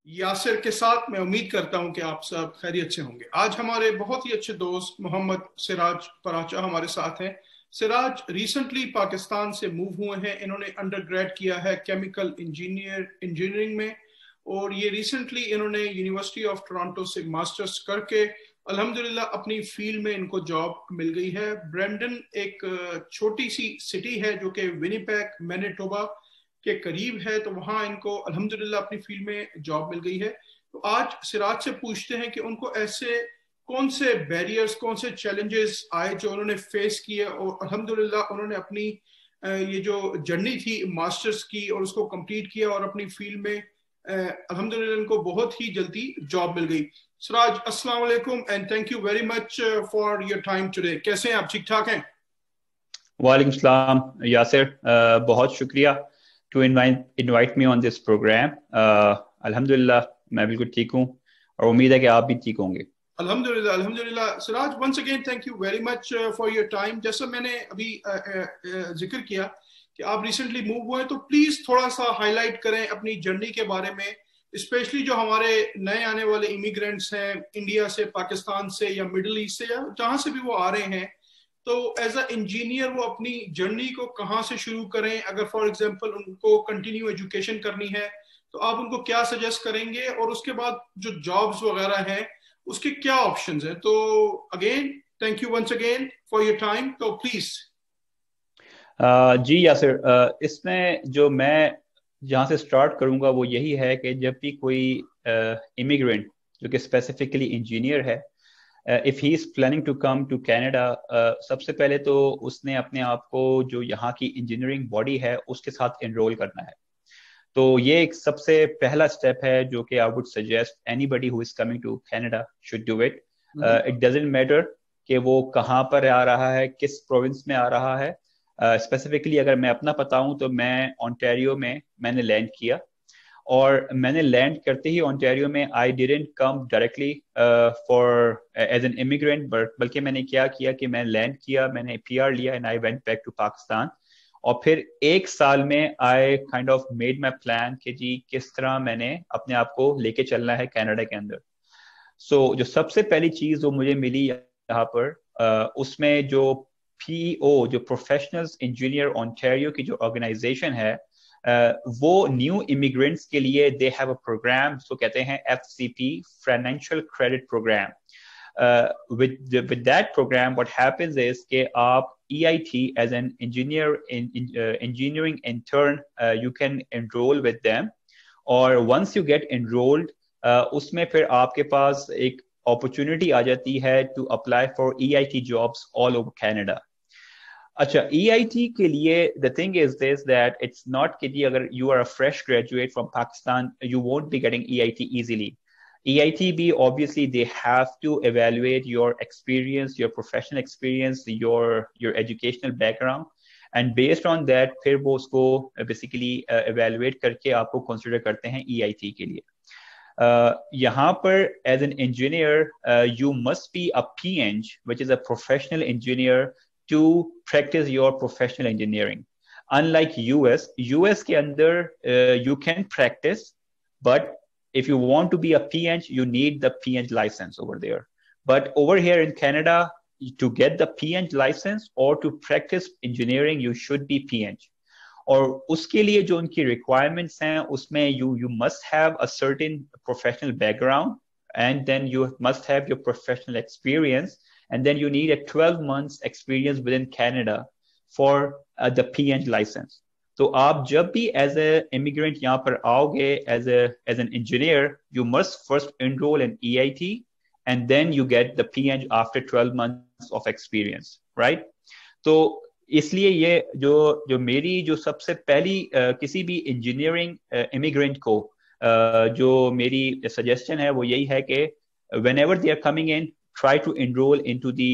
यासिर के साथ। मैं उम्मीद करता हूं कि आप सब खैरियत से होंगे। आज हमारे बहुत ही अच्छे दोस्त मोहम्मद सिराज पराचा हमारे साथ हैं। सिराज रिसेंटली पाकिस्तान से मूव हुए हैं। इन्होंने अंडर ग्रेड किया है केमिकल इंजीनियरिंग में, और ये रिसेंटली इन्होंने यूनिवर्सिटी ऑफ टोरंटो से मास्टर्स करके अल्हम्दुलिल्लाह अपनी फील्ड में इनको जॉब मिल गई है। ब्रेंडन एक छोटी सी सिटी है जो कि विनिपेग मैनिटोबा के करीब है, तो वहां इनको अल्हम्दुलिल्लाह अपनी फील्ड में जॉब मिल गई है। तो आज सिराज से पूछते हैं कि उनको ऐसे कौन से बैरियर्स, कौन से चैलेंजेस आए जो उन्होंने फेस किए, और अल्हम्दुलिल्लाह उन्होंने अपनी ये जो जर्नी थी मास्टर्स की और उसको कंप्लीट किया, और अपनी फील्ड में अल्हम्दुलिल्लाह इनको बहुत ही जल्दी जॉब मिल गई। सिराज, अस्सलाम वालेकुम and thank you very much for your time today. कैसे हैं आप? ठीक ठाक हैं? वालेकुम सलाम यासिर, बहुत शुक्रिया to invite me on this program. अल्हम्दुलिल्लाह मैं बिल्कुल ठीक हूँ और उम्मीद है कि आप भी ठीक होंगे। अल्हम्दुलिल्लाह अल्हम्दुलिल्लाह। Siraj, once again thank you very much for your time. जैसा मैंने अभी जिक्र किया कि आप रिसेंटली मूव हुए हैं, तो प्लीज थोड़ा सा हाईलाइट करें अपनी जर्नी के बारे में, स्पेशली जो हमारे नए आने वाले इमिग्रेंट्स हैं इंडिया से, पाकिस्तान से या मिडिल ईस्ट से, या जहां से भी वो आ रहे हैं। तो एज अ इंजीनियर वो अपनी जर्नी को कहाँ से शुरू करें? अगर फॉर एग्जांपल उनको कंटिन्यू एजुकेशन करनी है तो आप उनको क्या सजेस्ट करेंगे, और उसके बाद जो जॉब्स वगैरह हैं उसके क्या ऑप्शंस हैं? तो again thank you once again for your time. तो प्लीज। जी यासिर, इसमें जो मैं जहाँ से स्टार्ट करूँगा वो यही है कि जब भी कोई इमिग्रेंट जो कि स्पेसिफिकली इंजीनियर है, if he is planning to come to Canada, सबसे पहले तो उसने अपने आप को जो यहाँ की इंजीनियरिंग बॉडी है उसके साथ एनरोल करना है। तो ये एक सबसे पहला स्टेप है जो कि I would suggest anybody who is coming to Canada should do it. It doesn't matter कि वो कहाँ पर आ रहा है, किस प्रोविंस में आ रहा है। स्पेसिफिकली अगर मैं अपना बताऊं तो मैं ओंटारियो में मैंने लैंड किया, और मैंने लैंड करते ही ओंटारियो में I didn't come directly for as an immigrant, बल्कि मैंने क्या किया कि मैं लैंड किया, मैंने पीआर लिया and I went back to Pakistan. और फिर एक साल में I kind of made my plan कि जी किस तरह मैंने अपने आप को लेके चलना है कनाडा के अंदर। जो सबसे पहली चीज जो मुझे मिली यहाँ पर, उसमें जो पीईओ, जो प्रोफेशनल्स इंजीनियर ओंटारियो की जो ऑर्गेनाइजेशन है, वो न्यू इमिग्रेंट्स के लिए दे हैव अ प्रोग्राम जिसको कहते हैं FCP, financial credit program. With that program, what happens is कि आप EIT as an engineering intern, you can enroll with them, और once you get enrolled, उसमें फिर आपके पास एक अपॉर्चुनिटी आ जाती है to apply for EIT jobs all over Canada. अच्छा, EIT के लिए the thing is this that it's not कि जी अगर you are a fresh graduate from Pakistan you won't be getting EIT easily. EITB, obviously they have to evaluate your experience, your professional experience, your educational background, and based on that फिर वो उसको basically evaluate करके आपको consider करते हैं EIT के लिए। यहाँ पर as an engineer, you must be a PEng, which is a professional engineer, to practice your professional engineering. Unlike US के अंदर you can practice, but if you want to be a PEng, you need the PEng license over there. But over here in Canada, to get the PEng license or to practice engineering, you should be PEng. और उसके लिए जो उनकी requirements हैं उसमें you must have a certain professional background, and then you must have your professional experience, and then you need a 12 months experience within Canada for the PEng license. तो आप जब भी एज ए इमिग्रेंट यहाँ पर आओगे as an engineer, you must first enrol in EIT and then you get the PEng after 12 months of experience, right? तो इसलिए ये जो जो मेरी जो सबसे पहली किसी भी इंजीनियरिंग इमिग्रेंट को जो मेरी सजेशन है वो यही है कि whenever they are coming in, try to enroll into the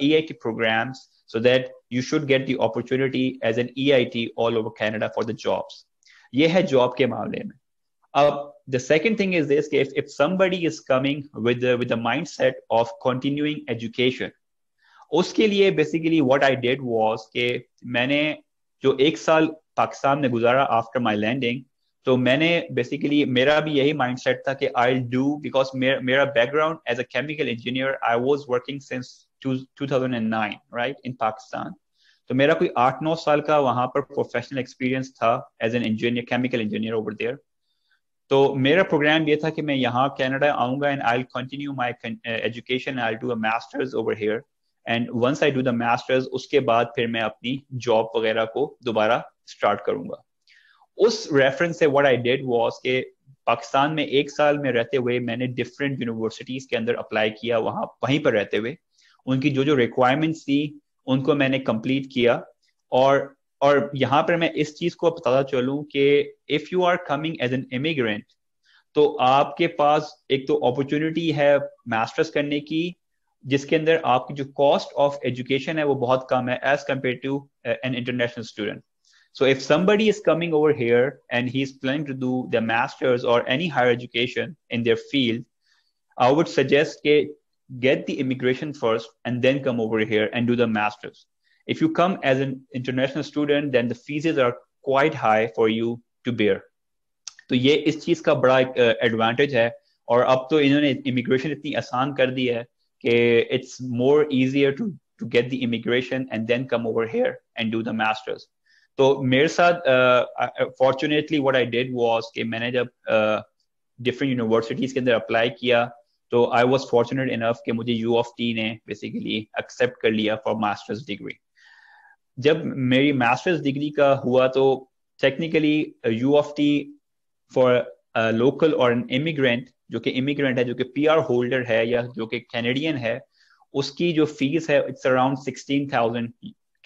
EIT programs, so that you should get the opportunity as an EIT all over Canada for the jobs. ये है जॉब के मामले में। अब the second thing is this, if somebody is coming with the mindset of continuing education, उसके लिए basically what I did was कि मैंने जो एक साल पाकिस्तान में गुजारा after my landing, तो मैंने बेसिकली मेरा भी यही माइंडसेट था कि आई डू बिकॉज मेरा background as a chemical engineer I was working since 2009 right in Pakistan. तो मेरा कोई 8-9 साल का वहां पर प्रोफेशनल एक्सपीरियंस था as an engineer chemical engineer over there. तो मेरा प्रोग्राम ये था कि मैं यहाँ कनाडा आऊंगा and I will continue my education, I will do a masters over here and once I do the masters उसके बाद फिर मैं अपनी जॉब वगैरह को दोबारा स्टार्ट करूंगा. उस रेफरेंस से व्हाट आई डिड वाज कि पाकिस्तान में 1 साल में रहते हुए मैंने डिफरेंट यूनिवर्सिटीज के अंदर अप्लाई किया, वहीं पर रहते हुए उनकी जो जो रिक्वायरमेंट्स थी उनको मैंने कंप्लीट किया. और यहाँ पर मैं इस चीज को बताता चलूं कि if you are coming as an immigrant तो आपके पास एक तो अपॉर्चुनिटी है मास्टर्स करने की जिसके अंदर आपकी जो कॉस्ट ऑफ एजुकेशन है वो बहुत कम है as compare to an international student. So if somebody is coming over here and he's planning to do their master's or any higher education in their field, I would suggest get the immigration first and then come over here and do the master's. If you come as an international student, then the fees are quite high for you to bear. तो ये इस चीज का बड़ा advantage है. और अब तो इन्होंने इमिग्रेशन इतनी आसान कर दी है कि it's more easier to get the immigration and then come over here and do the master's. तो मेरे साथ fortunately what I did was कि मैंने जब डिफरेंट यूनिवर्सिटीज के अंदर अप्लाई किया तो आई वाज फॉर्चुनेट इनफ कि मुझे यू ऑफ टी ने बेसिकली एक्सेप्ट कर लिया फॉर मास्टर्स डिग्री. जब मेरी मास्टर्स डिग्री का हुआ तो technically you of T for local और एन इमिग्रेंट जो कि इमिग्रेंट है, जो कि पीआर होल्डर है या जो कि कैनेडियन है, उसकी जो फीस है it's around $16,000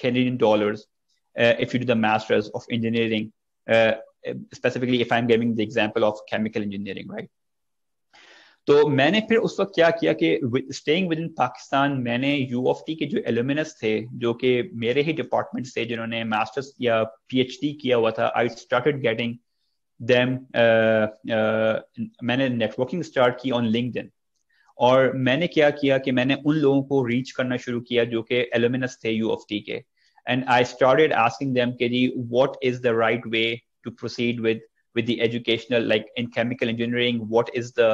Canadian dollars if you do the masters of engineering, specifically if I'm giving the example of chemical engineering, right? तो मैंने फिर उस वक्त क्या किया कि स्टेइंग विद इन पाकिस्तान मैंने यू ऑफ टी के जो एलुमिनस थे जो कि मेरे ही डिपार्टमेंट से जिन्होंने मास्टर्स या पीएचडी किया हुआ था, आई स्टार्टेड गेटिंग देम, मैंने नेटवर्किंग स्टार्ट की ऑन लिंक्डइन. और मैंने क्या किया कि मैंने उन लोगों को रीच करना शुरू किया जो कि एलुमिनस थे यू ऑफ टी के. And I started asking them, what is the right way to proceed with the educational, like in chemical engineering, what is the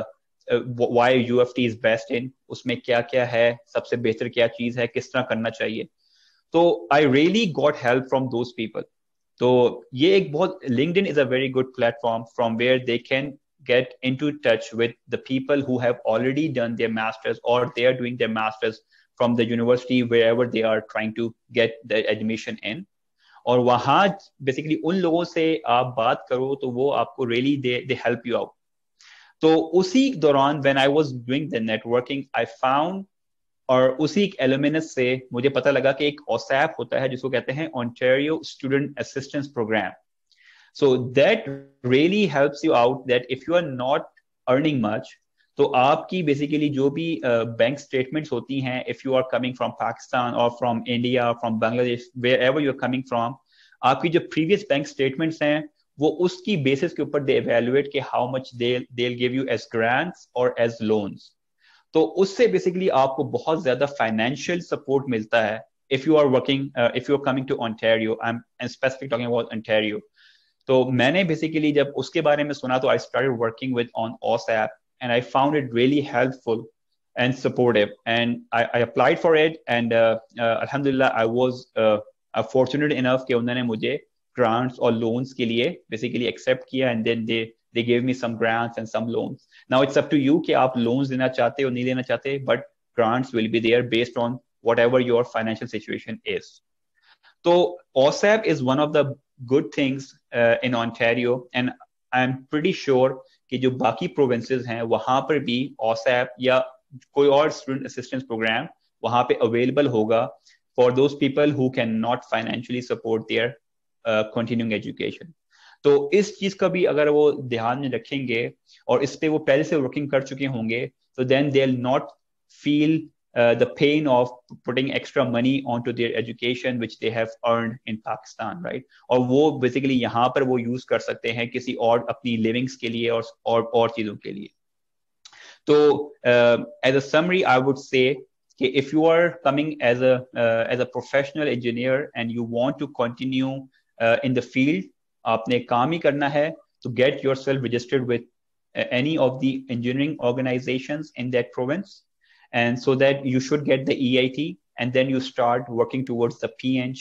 why UFT is best in, उसमें क्या क्या है, सबसे बेहतर क्या चीज है, किस तरह करना चाहिए. तो I really got help from those people. तो ये एक बहुत LinkedIn is a very good platform from where they can get into touch with the people who have already done their masters or they are doing their masters from the university wherever they are trying to get the admission in. और वहाँ basically उन लोगों से आप बात करो तो वो आपको really they help you out. तो उसी दौरान when I was doing the networking I found, और उसी alumnus से मुझे पता लगा कि एक OSAP होता है जिसको कहते हैं Ontario Student Assistance Program. So that really helps you out that if you are not earning much, तो आपकी बेसिकली जो भी बैंक स्टेटमेंट्स होती हैं, if you are coming from Pakistan और from India, from Bangladesh, wherever you are coming from, आपकी जो previous bank statements हैं वो उसकी बेसिस के ऊपर दे इवैल्यूएट के how much they will give you as grants और एज लोन्स. तो उससे बेसिकली आपको बहुत ज्यादा फाइनेंशियल सपोर्ट मिलता है if you are working, if you are coming to Ontario. I am specific talking about Ontario. तो मैंने बेसिकली जब उसके बारे में सुना तो I started working with on OSAP and I found it really helpful and supportive, and I applied for it, and alhamdulillah I was fortunate enough कि उन्होंने मुझे grants और loans के लिए basically accept किया, and then they gave me some grants and some loans. Now it's up to you कि आप loans देना चाहते हो नहीं देना चाहते, but grants will be there based on whatever your financial situation is. So OSAP is one of the good things in Ontario, and I'm pretty sure कि जो बाकी प्रोविंसेस हैं वहां पर भी OSAP या कोई और स्टूडेंट असिस्टेंस प्रोग्राम वहां पे अवेलेबल होगा for those people who can not financially support their continuing education. तो इस चीज का भी अगर वो ध्यान में रखेंगे और इस पे वो पहले से वर्किंग कर चुके होंगे तो then they will not feel the pain of putting extra money onto their education which they have earned in Pakistan, right? और वो basically यहाँ पर वो use कर सकते हैं किसी और अपनी livings के लिए और चीजों के लिए. तो as a summary I would say कि if you are coming as a professional engineer and you want to continue in the field, आपने काम ही करना है to get yourself registered with any of the engineering organizations in that province, and so that you should get the EIT, and then you start working towards the PEng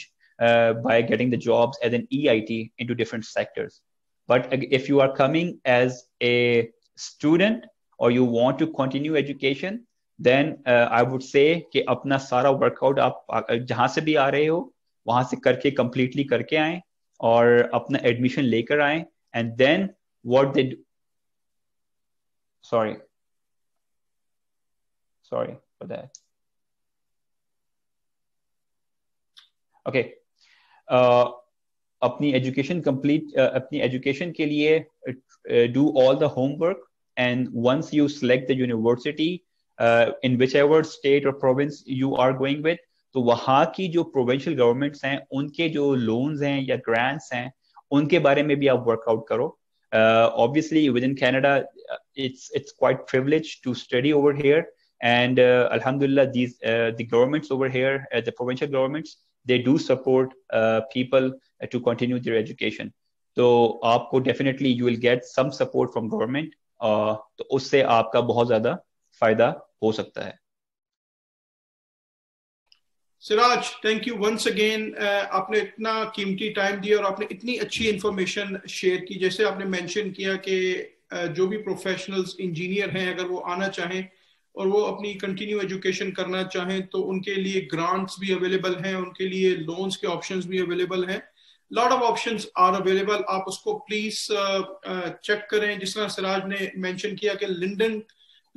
by getting the jobs as an EIT into different sectors. But if you are coming as a student or you want to continue education, then I would say कि अपना सारा workout आप जहाँ से भी आ रहे हो वहाँ से करके completely करके आएं और अपना admission लेकर आएं, and then what they do, sorry for that. Okay. अपनी education complete, अपनी education के लिए do all the homework, and once you select the university in whichever state or province you are going with, तो वहाँ की जो provincial governments हैं उनके जो loans हैं या grants हैं उनके बारे में भी आप workout करो. Obviously within Canada it's quite privileged to study over here, and alhamdulillah these the governments over here, the provincial governments, they do support people to continue their education. तो आपको definitely you will get some support from government, तो उससे आपका बहुत ज़्यादा फायदा हो सकता है. Siraj, thank you once again. आपने इतना कीमती टाइम दिया और आपने इतनी अच्छी इंफॉर्मेशन शेयर की. जैसे आपने मेंशन किया कि जो भी प्रोफेशनल्स इंजीनियर हैं अगर वो आना चाहें और वो अपनी कंटिन्यू एजुकेशन करना चाहें तो उनके लिए ग्रांट्स भी अवेलेबल हैं, उनके लिए लोन्स के ऑप्शंस भी अवेलेबल हैं. Lot of options are available. आप उसको प्लीज चेक करें. जिस तरह सिराज ने मेंशन किया कि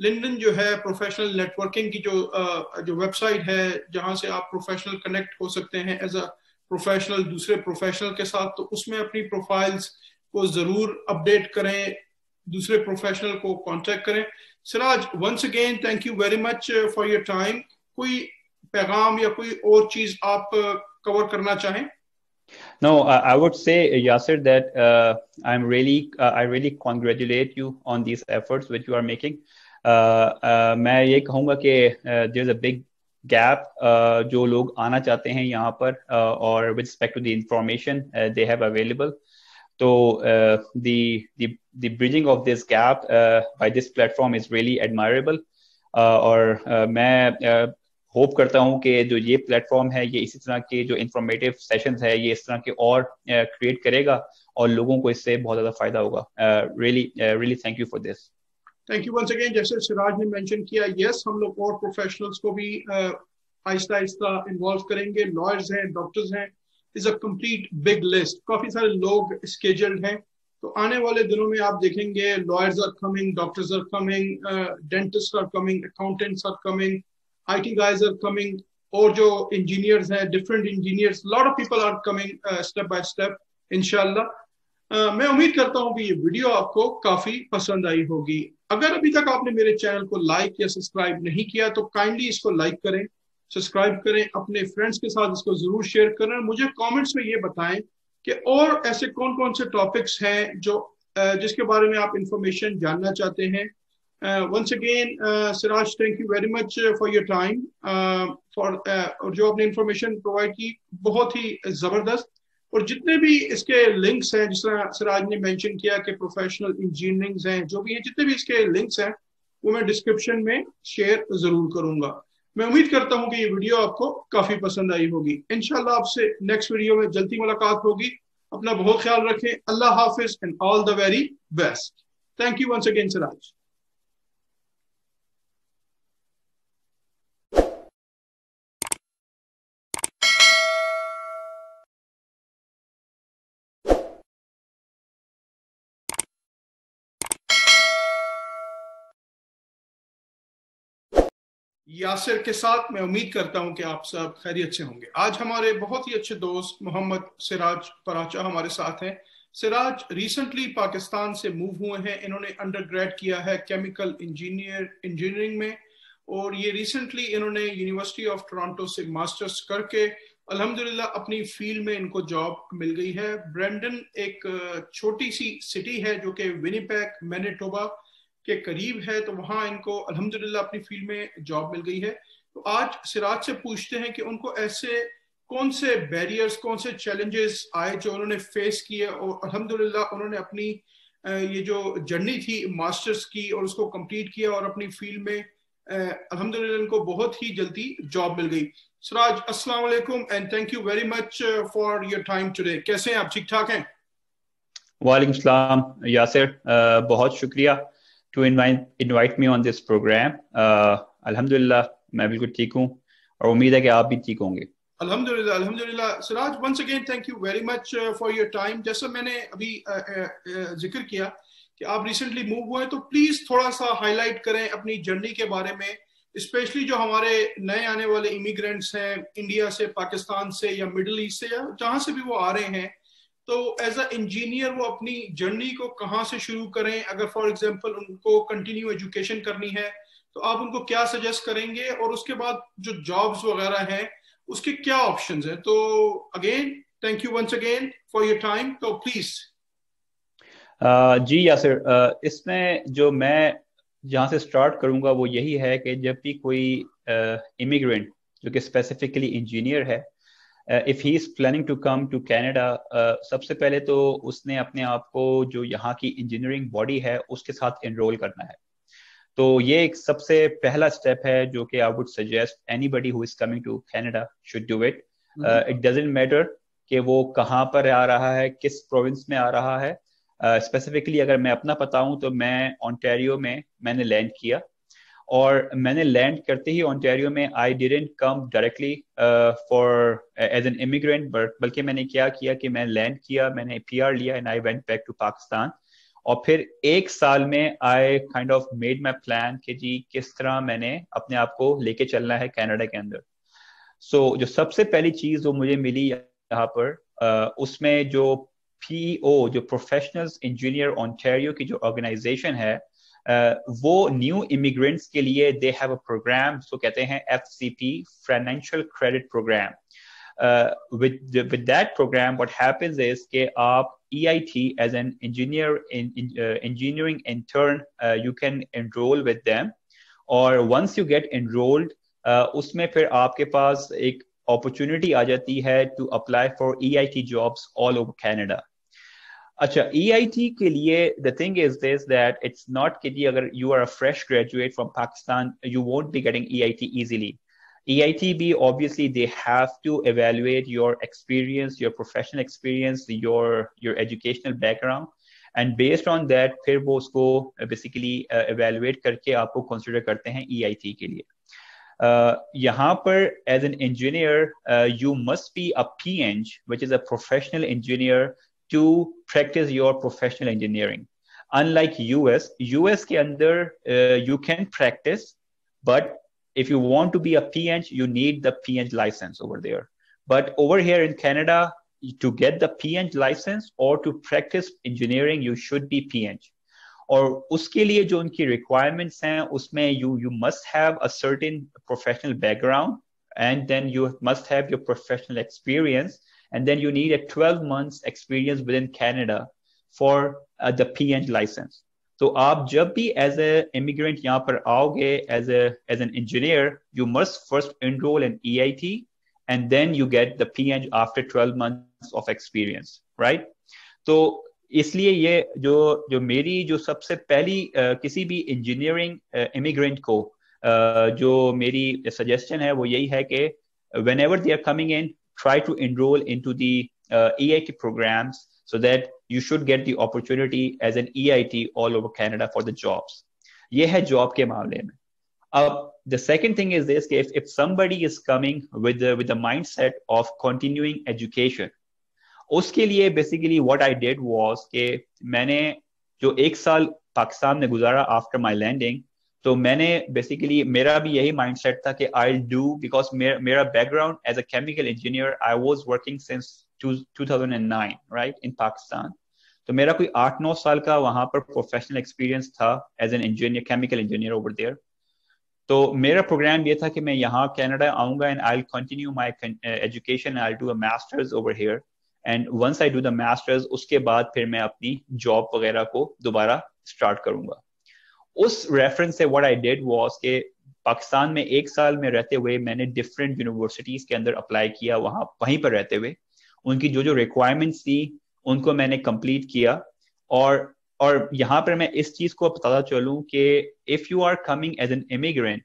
लिंडन जो है प्रोफेशनल नेटवर्किंग की जो वेबसाइट है जहां से आप प्रोफेशनल कनेक्ट हो सकते हैं एज अ प्रोफेशनल दूसरे प्रोफेशनल के साथ, तो उसमें अपनी प्रोफाइल्स को जरूर अपडेट करें, दूसरे प्रोफेशनल को कांटेक्ट करें. Siraj, once again thank you very much for your time. कोई पैगाम या कोई और चीज आप कवर करना चाहें? No, I would say, Yasir, that I really congratulate you on these efforts which you are making. मैं ये कहूँगा कि there's a big gap जो लोग आना चाहते हैं यहाँ पर और with respect to the information they have available. So the bridging of this gap by this platform is really admirable. और मैं होप करता हूँ कि जो ये प्लेटफॉर्म है ये इसी तरह के जो इंफॉर्मेटिव सेशंस है ये इस तरह के और क्रिएट करेगा और लोगों को इससे बहुत ज़्यादा फायदा होगा. Really thank you for this. Thank you once again. जैसे सिराज ने मेंशन किया, यस हम लोग और प्रोफेशनल्स को भी आहिस्ता आहिस्ता इन्वॉल्व करेंगे. लॉयर्स हैं, डॉक्टर्स हैं, is a complete big list. काफी सारे लोग स्केड्यूल्ड हैं, तो आने वाले दिनों में आप देखेंगे lawyers are coming, doctors are coming, dentist are coming, accountants are coming, IT guys are coming, और जो इंजीनियर्स हैं, different engineers, lot of people are coming step by step इंशाल्लाह. मैं उम्मीद करता हूँ कि ये वीडियो आपको काफी पसंद आई होगी. अगर अभी तक आपने मेरे चैनल को लाइक या सब्सक्राइब नहीं किया तो काइंडली इसको लाइक करें, सब्सक्राइब करें, अपने फ्रेंड्स के साथ इसको जरूर शेयर करें. मुझे कमेंट्स में ये बताएं कि और ऐसे कौन कौन से टॉपिक्स हैं जो जिसके बारे में आप इंफॉर्मेशन जानना चाहते हैं. Once again, Siraj, thank you very much for your time. और जो आपने इंफॉर्मेशन प्रोवाइड की बहुत ही जबरदस्त. और जितने भी इसके लिंक्स हैं, जिस तरह सिराज ने मेंशन किया कि प्रोफेशनल इंजीनियरिंग हैं, जो भी हैं, जितने भी इसके लिंक्स हैं वो मैं डिस्क्रिप्शन में शेयर जरूर करूंगा. मैं उम्मीद करता हूं कि ये वीडियो आपको काफी पसंद आई होगी. इंशाल्लाह आपसे नेक्स्ट वीडियो में जल्दी मुलाकात होगी. अपना बहुत ख्याल रखें. अल्लाह हाफिज and all the very best. Thank you once again Siraj. Yasir के साथ मैं उम्मीद करता हूं कि आप सब खैरियत से होंगे. आज हमारे बहुत ही अच्छे दोस्त मोहम्मद सिराज पराचा हमारे साथ हैं. सिराज रिसेंटली पाकिस्तान से मूव हुए हैं. इन्होंने अंडरग्रेड किया है केमिकल इंजीनियरिंग में, और ये रिसेंटली इन्होंने यूनिवर्सिटी ऑफ टोरंटो से मास्टर्स करके अल्हम्दुलिल्लाह अपनी फील्ड में इनको जॉब मिल गई है. ब्रेंडन एक छोटी सी सिटी है जो कि विनिपेग मैनिटोबा के करीब है, तो वहां इनको अल्हम्दुलिल्लाह अपनी फील्ड में जॉब मिल गई है. तो आज सिराज से पूछते हैं कि उनको ऐसे कौन से बैरियर्स, कौन से चैलेंजेस आए जो उन्होंने फेस किए और अल्हम्दुलिल्लाह उन्होंने अपनी ये जो जर्नी थी मास्टर्स की और उसको कंप्लीट किया और अपनी फील्ड में अल्हम्दुलिल्लाह इनको बहुत ही जल्दी जॉब मिल गई। सिराज, अस्सलाम वालेकुम and thank you very much for your time today. कैसे हैं आप? ठीक ठाक हैं? वालेकुम सलाम यासिर, बहुत शुक्रिया to invite me on this program. अल्हम्दुलिल्लाह मैं बिल्कुल ठीक हूँ और उम्मीद है कि आप भी ठीक होंगे। अल्हम्दुलिल्लाह अल्हम्दुलिल्लाह। Siraj, once again thank you very much for your time. जैसा मैंने अभी जिक्र किया कि आप रिसेंटली मूव हुए, तो प्लीज थोड़ा सा हाईलाइट करें अपनी जर्नी के बारे में, स्पेशली जो हमारे नए आने वाले इमिग्रेंट्स हैं इंडिया से, पाकिस्तान से या मिडिल ईस्ट से या जहां से भी वो आ रहे हैं। तो एज अ इंजीनियर वो अपनी जर्नी को कहाँ से शुरू करें? अगर फॉर एग्जांपल उनको कंटिन्यू एजुकेशन करनी है तो आप उनको क्या सजेस्ट करेंगे, और उसके बाद जो जॉब्स वगैरह हैं उसके क्या ऑप्शंस हैं? तो again thank you once again for your time. तो प्लीज। जी यासिर, इसमें जो मैं जहाँ से स्टार्ट करूँगा वो यही है कि जब भी कोई इमिग्रेंट जो कि स्पेसिफिकली इंजीनियर है, if he is planning to come to Canada, सबसे पहले तो उसने अपने आप को जो यहाँ की इंजीनियरिंग बॉडी है उसके साथ एनरोल करना है। तो ये एक सबसे पहला स्टेप है जो कि I would suggest anybody who is coming to Canada should do it. It doesn't matter कि वो कहाँ पर आ रहा है, किस प्रोविंस में आ रहा है। स्पेसिफिकली अगर मैं अपना बताऊं तो मैं ओंटारियो में मैंने लैंड किया, और मैंने लैंड करते ही ओंटारियो में I didn't come directly for as an immigrant, बल्कि मैंने क्या किया कि मैं लैंड किया, मैंने पीआर लिया and I went back to Pakistan. और फिर एक साल में I kind of made my plan कि जी किस तरह मैंने अपने आप को लेके चलना है कनाडा के अंदर। सो जो सबसे पहली चीज जो मुझे मिली यहाँ पर, उसमें जो पीओ, जो प्रोफेशनल्स इंजीनियर ओंटारियो की जो ऑर्गेनाइजेशन है, वो न्यू इमिग्रेंट्स के लिए दे हैव अ प्रोग्राम जो कहते हैं FCP, financial credit program. With that program, what happens is कि आप EIT as an engineer in engineering intern, you can enroll with them, और once you get enrolled, उसमें फिर आपके पास एक अपॉर्चुनिटी आ जाती है to apply for EIT jobs all over Canada. अच्छा, EIT के लिए the thing is this, that it's not कि जी अगर you are a fresh graduate from Pakistan, you won't be getting EIT easily. EITB, obviously they have to evaluate your experience, your professional experience, your educational background, and based on that फिर वो उसको basically evaluate करके आपको consider करते हैं EIT के लिए। यहाँ पर as an engineer, you must be a PEng, which is a professional engineer, to practice your professional engineering. Unlike US के अंदर you can practice, but if you want to be a PEng, you need the PEng license over there. But over here in Canada, to get the PEng license or to practice engineering, you should be PEng. और उसके लिए जो उनकी requirements हैं उसमें you must have a certain professional background, and then you must have your professional experience, and then you need a 12 months experience within Canada for the PEng license. तो आप जब भी एज ए इमिग्रेंट यहाँ पर आओगे as an engineer, you must first enrol in EIT and then you get the PEng after 12 months of experience, right? तो इसलिए ये जो मेरी जो सबसे पहली किसी भी इंजीनियरिंग इमिग्रेंट को जो मेरी सजेशन है वो यही है कि whenever they are coming in, try to enroll into the EIT programs so that you should get the opportunity as an EIT all over Canada for the jobs. ये है जॉब के मामले में। अब the second thing is this, if somebody is coming with the mindset of continuing education, उसके लिए basically what I did was कि मैंने जो एक साल पाकिस्तान में गुजारा after my landing, तो मैंने बेसिकली मेरा भी यही माइंडसेट था कि I'll do, because मेरा background as a chemical engineer, I was working since 2009 right in Pakistan. तो मेरा कोई 8-9 साल का वहां पर प्रोफेशनल एक्सपीरियंस था as an engineer, chemical engineer over there. तो मेरा प्रोग्राम ये था कि मैं यहाँ कनाडा आऊंगा and I will continue my education, I will do a masters over here, and once I do the masters उसके बाद फिर मैं अपनी जॉब वगैरह को दोबारा स्टार्ट करूंगा। उस रेफरेंस से व्हाट आई डिड वाज कि पाकिस्तान में एक साल में रहते हुए मैंने डिफरेंट यूनिवर्सिटीज के अंदर अप्लाई किया, वहीं पर रहते हुए उनकी जो रिक्वायरमेंट्स थी उनको मैंने कंप्लीट किया, और और यहाँ पर मैं इस चीज को बताता चलूं कि if you are coming as an immigrant,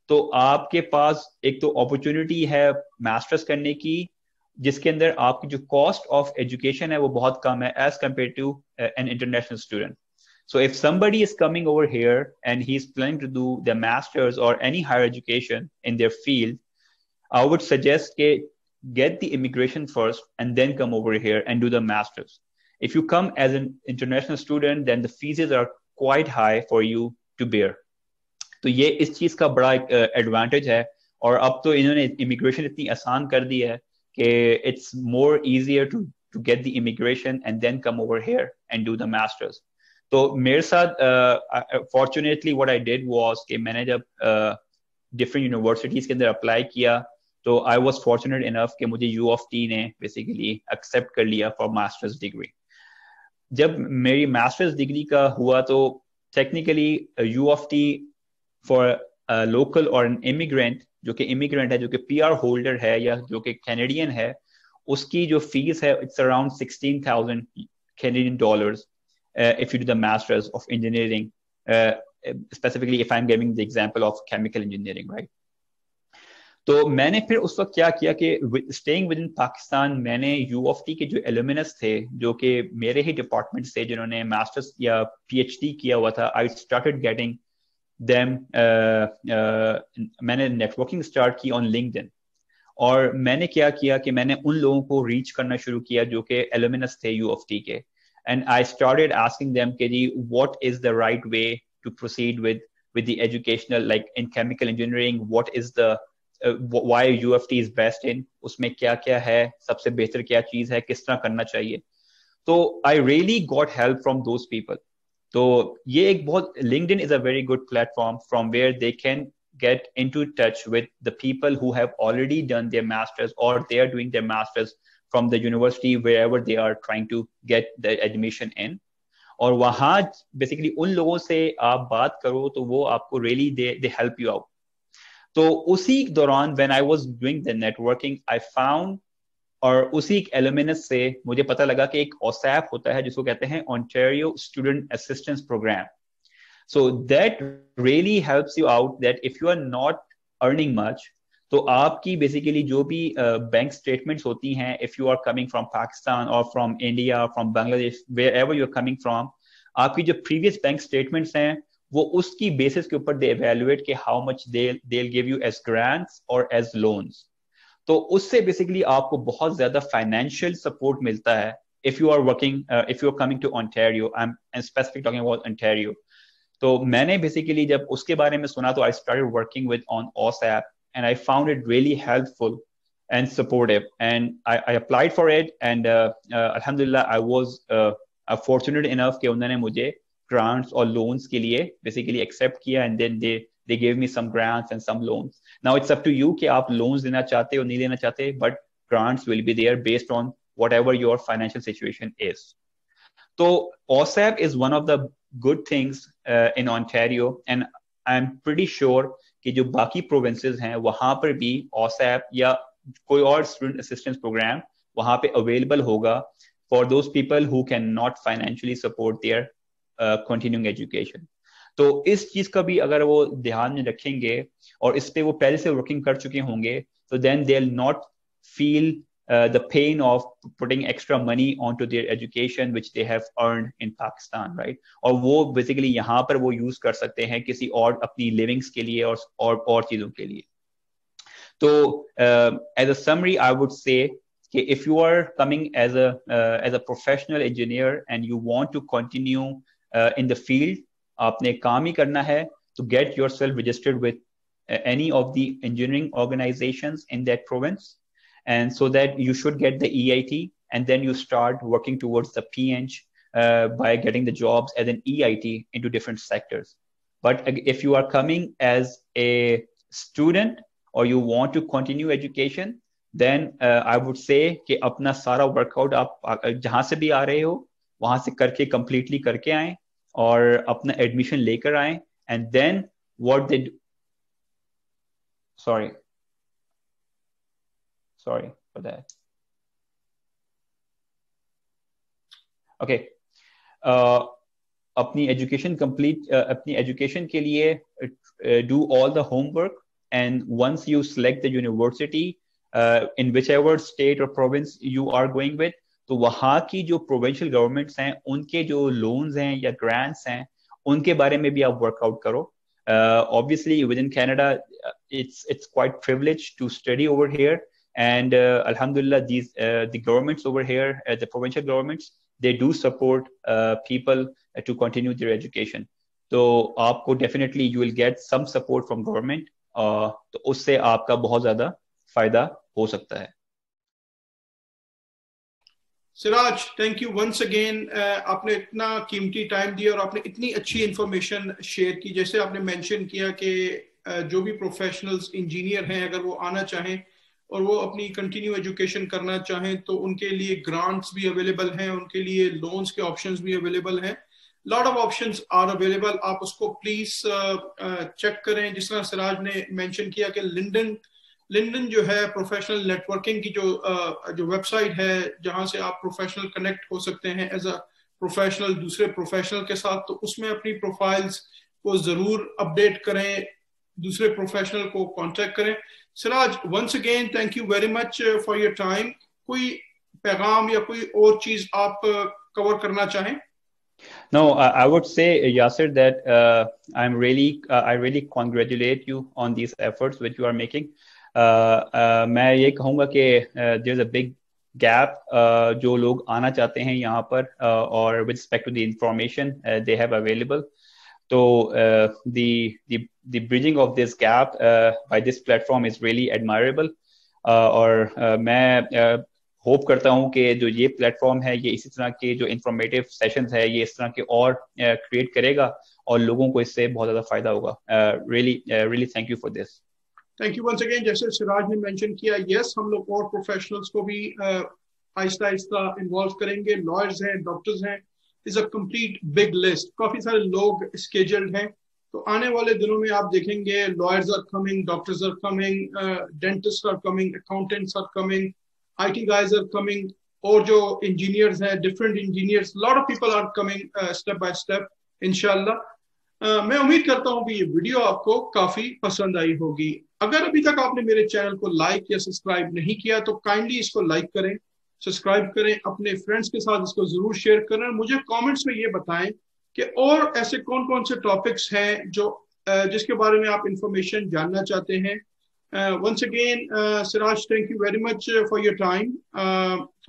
तो आपके पास एक तो अपॉर्चुनिटी है मास्टर्स करने की, जिसके अंदर आपकी जो कॉस्ट ऑफ एजुकेशन है वो बहुत कम है as compare to an international student. So if somebody is coming over here and he's planning to do their masters or any higher education in their field, I would suggest get the immigration first and then come over here and do the masters. If you come as an international student, then the fees are quite high for you to bear. तो ये इस चीज का बड़ा एक advantage है. और अब तो इन्होंने इमिग्रेशन इतनी आसान कर दी है कि it's more easier to get the immigration and then come over here and do the masters. तो मेरे साथ fortunately what I did was कि मैंने जब डिफरेंट यूनिवर्सिटीज के अंदर अप्लाई किया, तो आई वाज फॉर्चुनेट इनफ कि मुझे यू ऑफ टी ने बेसिकली एक्सेप्ट कर लिया फॉर मास्टर्स डिग्री. जब मेरी मास्टर्स डिग्री का हुआ तो technically you of T for local और एन इमिग्रेंट, जो कि इमिग्रेंट है, जो कि पीआर होल्डर है या जो कि कैनेडियन है, उसकी जो फीस है it's around $16,000 Canadian dollars if you do the masters of engineering, specifically if I'm giving the example of chemical engineering, right? तो मैंने फिर उस वक्त क्या किया कि स्टेइंग विद इन पाकिस्तान, मैंने यूएफटी के जो एलुमिनस थे जो कि मेरे ही डिपार्टमेंट से जिन्होंने मास्टर्स या पीएचडी किया हुआ था, आई स्टार्टेड गेटिंग देम, मैंने नेटवर्किंग स्टार्ट की ऑन लिंक्डइन. और मैंने क्या किया कि मैंने उन लोगों को रीच करना शुरू किया जो कि एलुमिनस थे यूएफटी के. And I started asking them, what is the right way to proceed with the educational, like in chemical engineering, what is the why UFT is best in, उसमें क्या क्या है, सबसे बेहतर क्या चीज है, किस तरह करना चाहिए. तो I really got help from those people. तो ये एक बहुत, LinkedIn is a very good platform from where they can get into touch with the people who have already done their masters or they are doing their masters from the university wherever they are trying to get the admission in. और वहां basically उन लोगों से आप बात करो तो वो आपको really they help you out. तो उसी दौरान when I was doing the networking, I found, और उसी एक एलुमिनस से मुझे पता लगा कि एक OSAP होता है जिसको कहते हैं Ontario Student Assistance Program. So that really helps you out that if you are not earning much, तो आपकी बेसिकली जो भी बैंक स्टेटमेंट्स होती हैं, if you are coming from Pakistan और from India, from Bangladesh, wherever you are coming from, आपकी जो previous bank statements हैं वो उसकी बेसिस के ऊपर दे इवैल्यूएट कि how much they will give you as grants और एज लोन्स. तो उससे बेसिकली आपको बहुत ज्यादा फाइनेंशियल सपोर्ट मिलता है if you are working, if you are coming to Ontario. I am specific talking about Ontario. तो मैंने बेसिकली जब उसके बारे में सुना तो I started working with on OSAP and I found it really helpful and supportive, and I applied for it, and alhamdulillah I was fortunate enough कि उन्होंने मुझे grants और loans के लिए basically accept किया, and then they gave me some grants and some loans. Now it's up to you कि आप loans देना चाहते हो नहीं देना चाहते, but grants will be there based on whatever your financial situation is. So OSAP is one of the good things in Ontario, and I'm pretty sure कि जो बाकी प्रोविंसेस हैं वहां पर भी OSAP या कोई और स्टूडेंट असिस्टेंस प्रोग्राम वहां पे अवेलेबल होगा for those people who can not financially support their continuing education. तो इस चीज का भी अगर वो ध्यान में रखेंगे और इस पे वो पहले से वर्किंग कर चुके होंगे, तो then they will not feel the pain of putting extra money onto their education which they have earned in Pakistan, right? और वो basically यहाँ पर वो use कर सकते हैं किसी और अपनी livings के लिए और चीजों के लिए. तो as a summary I would say कि if you are coming as a professional engineer and you want to continue in the field, आपने काम ही करना है, to get yourself registered with any of the engineering organizations in that province. And so that you should get the EIT, and then you start working towards the PEng by getting the jobs as an EIT into different sectors. But if you are coming as a student or you want to continue education, then I would say कि अपना सारा workout आप जहाँ से भी आ रहे हो वहाँ से करके completely करके आएं और अपना admission लेकर आएं, and then what they do, sorry for that. Okay. अपनी एजुकेशन कंप्लीट अपनी एजुकेशन के लिए do all the homework, and once you select the university in whichever state or province you are going with, तो वहाँ की जो provincial governments हैं उनके जो loans हैं या grants हैं उनके बारे में भी आप workout करो. Obviously within Canada it's quite privileged to study over here, and alhamdulillah these the governments over here, the provincial governments, they do support people to continue their education. तो आपको definitely you will get some support from government, तो उससे आपका बहुत ज्यादा फायदा हो सकता है. Siraj, thank you once again. आपने इतना कीमती टाइम दिया और आपने इतनी अच्छी इंफॉर्मेशन शेयर की. जैसे आपने मेंशन किया कि जो भी प्रोफेशनल्स इंजीनियर हैं अगर वो आना चाहें और वो अपनी कंटिन्यू एजुकेशन करना चाहें तो उनके लिए ग्रांट्स भी अवेलेबल हैं, उनके लिए लोन्स के ऑप्शंस भी अवेलेबल हैं. Lot of options are available. आप उसको प्लीज चेक करें. जिस तरह सिराज ने मेंशन किया कि लिंडन जो है प्रोफेशनल नेटवर्किंग की जो वेबसाइट है जहां से आप प्रोफेशनल कनेक्ट हो सकते हैं एज अ प्रोफेशनल दूसरे प्रोफेशनल के साथ, तो उसमें अपनी प्रोफाइल्स को जरूर अपडेट करें, दूसरे प्रोफेशनल को कांटेक्ट करें. Siraj, once again thank you very much for your time. कोई पैगाम या कोई और चीज आप कवर करना चाहें? No, I would say, Yasir, that I really congratulate you on these efforts which you are making. मैं ये कहूँगा कि there's a big gap जो लोग आना चाहते हैं यहाँ पर और with respect to the information they have available. So the bridging of this gap by this platform is really admirable. और मैं होप करता हूँ कि जो ये प्लेटफॉर्म है ये इसी तरह के जो इंफॉर्मेटिव सेशंस है ये इस तरह के और क्रिएट करेगा और लोगों को इससे बहुत ज्यादा फायदा होगा. Really thank you for this. Thank you once again. जैसे सिराज ने मेंशन किया, यस हम लोग और प्रोफेशनल्स को भी आहिस्ता आहिस्ता इन्वॉल्व करेंगे. लॉयर्स हैं, डॉक्टर्स हैं, is a complete big list. काफी सारे लोग स्केड्यूल्ड हैं, तो आने वाले दिनों में आप देखेंगे lawyers are coming, doctors are coming, dentist are coming, accountants are coming, IT guys are coming, और जो इंजीनियर्स हैं, different engineers, lot of people are coming step by step इंशाल्लाह. मैं उम्मीद करता हूं कि ये वीडियो आपको काफी पसंद आई होगी. अगर अभी तक आपने मेरे चैनल को लाइक या सब्सक्राइब नहीं किया तो काइंडली इसको लाइक करें, सब्सक्राइब करें, अपने फ्रेंड्स के साथ इसको जरूर शेयर करें. मुझे कमेंट्स में ये बताएं कि और ऐसे कौन कौन से टॉपिक्स हैं जो जिसके बारे में आप इंफॉर्मेशन जानना चाहते हैं. Once again, Siraj, thank you very much for your time.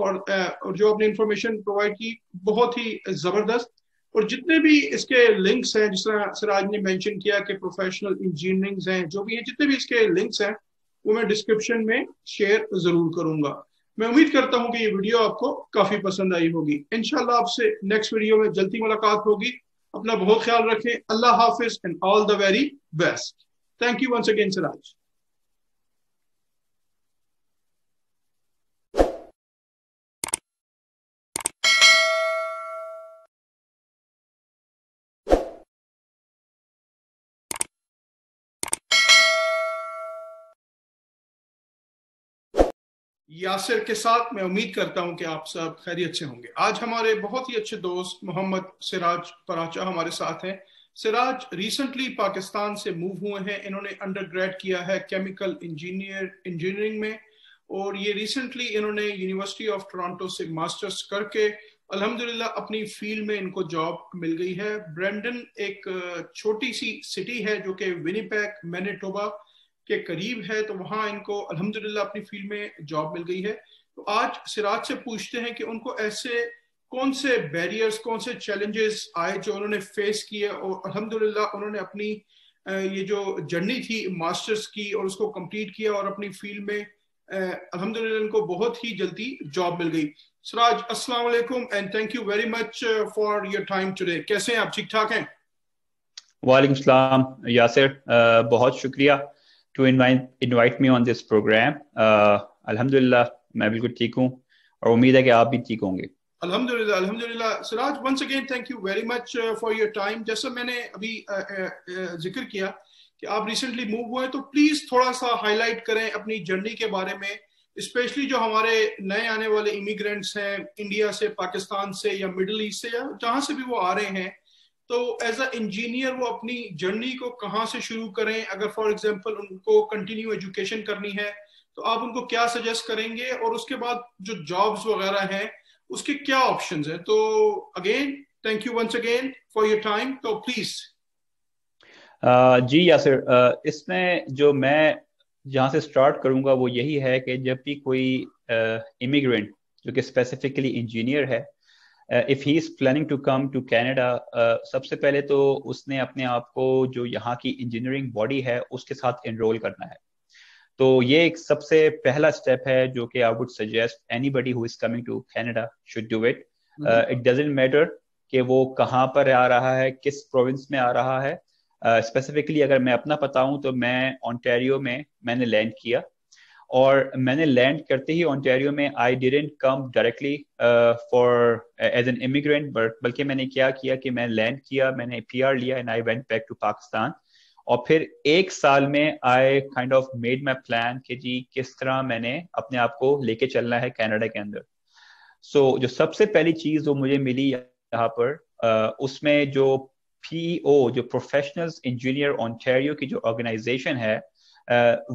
और जो आपने इंफॉर्मेशन प्रोवाइड की बहुत ही जबरदस्त. और जितने भी इसके लिंक्स हैं, जिस तरह सिराज ने मेंशन किया कि प्रोफेशनल इंजीनियरिंग हैं, जो भी हैं, जितने भी इसके लिंक्स हैं वो मैं डिस्क्रिप्शन में शेयर जरूर करूंगा. मैं उम्मीद करता हूं कि ये वीडियो आपको काफी पसंद आई होगी. इंशाल्लाह आपसे नेक्स्ट वीडियो में जल्दी मुलाकात होगी. अपना बहुत ख्याल रखें. अल्लाह हाफिज and all the very best. Thank you once again Siraj. Yasir के साथ मैं उम्मीद करता हूं कि आप सब खैरियत से होंगे. आज हमारे बहुत ही अच्छे दोस्त मोहम्मद सिराज पराचा हमारे साथ हैं. सिराज रिसेंटली पाकिस्तान से मूव हुए हैं. इन्होंने अंडरग्रेड किया है केमिकल इंजीनियरिंग में और ये रिसेंटली इन्होंने यूनिवर्सिटी ऑफ टोरंटो से मास्टर्स करके अल्हम्दुलिल्लाह अपनी फील्ड में इनको जॉब मिल गई है. ब्रेंडन एक छोटी सी सिटी है जो कि विनिपेग मैनिटोबा के करीब है, तो वहां इनको अल्हम्दुलिल्लाह अपनी फील्ड में जॉब मिल गई है. तो आज सिराज से पूछते हैं कि उनको ऐसे कौन से बैरियर्स, कौन से चैलेंजेस आए जो उन्होंने फेस किए और अल्हम्दुलिल्लाह उन्होंने अपनी ये जो जर्नी थी मास्टर्स की और उसको कंप्लीट किया और अपनी फील्ड में अल्हम्दुलिल्लाह इनको बहुत ही जल्दी जॉब मिल गई. सिराज, अस्सलाम वालेकुम and thank you very much for your time today. कैसे हैं आप? ठीक ठाक हैं? वालेकुम सलाम यासिर, बहुत शुक्रिया to invite me on this program. अल्हम्दुलिल्लाह मैं बिल्कुल ठीक हूँ और उम्मीद है कि आप भी ठीक होंगे. अल्हम्दुलिल्लाह अल्हम्दुलिल्लाह. Siraj, once again thank you very much for your time. जैसा मैंने अभी जिक्र किया कि आप रिसेंटली मूव हुए, तो प्लीज थोड़ा सा हाईलाइट करें अपनी जर्नी के बारे में, स्पेशली जो हमारे नए आने वाले इमिग्रेंट्स हैं इंडिया से, पाकिस्तान से या मिडिल ईस्ट से या जहां से भी वो आ रहे हैं, तो एज अ इंजीनियर वो अपनी जर्नी को कहाँ से शुरू करें? अगर फॉर एग्जांपल उनको कंटिन्यू एजुकेशन करनी है तो आप उनको क्या सजेस्ट करेंगे, और उसके बाद जो जॉब्स वगैरह हैं उसके क्या ऑप्शंस हैं? तो again thank you once again for your time, तो प्लीज। जी यासिर, इसमें जो मैं जहाँ से स्टार्ट करूँगा वो यही है कि जब भी कोई इमिग्रेंट जो कि स्पेसिफिकली इंजीनियर है, if he is planning to come to Canada, सबसे पहले तो उसने अपने आप को जो यहाँ की इंजीनियरिंग बॉडी है उसके साथ एनरोल करना है। तो ये एक सबसे पहला स्टेप है जो कि I would suggest anybody who is coming to Canada should do it. It doesn't matter कि वो कहाँ पर आ रहा है, किस प्रोविंस में आ रहा है। स्पेसिफिकली अगर मैं अपना बताऊं तो मैं ओंटारियो में मैंने लैंड किया, और मैंने लैंड करते ही ओंटारियो में I didn't come directly for as an immigrant, बल्कि मैंने क्या किया कि मैं लैंड किया, मैंने पीआर लिया and I went back to Pakistan. और फिर एक साल में I kind of made my plan कि जी किस तरह मैंने अपने आप को लेके चलना है कनाडा के अंदर। सो जो सबसे पहली चीज जो मुझे मिली यहाँ पर, उसमें जो पीओ, जो प्रोफेशनल्स इंजीनियर ओंटारियो की जो ऑर्गेनाइजेशन है,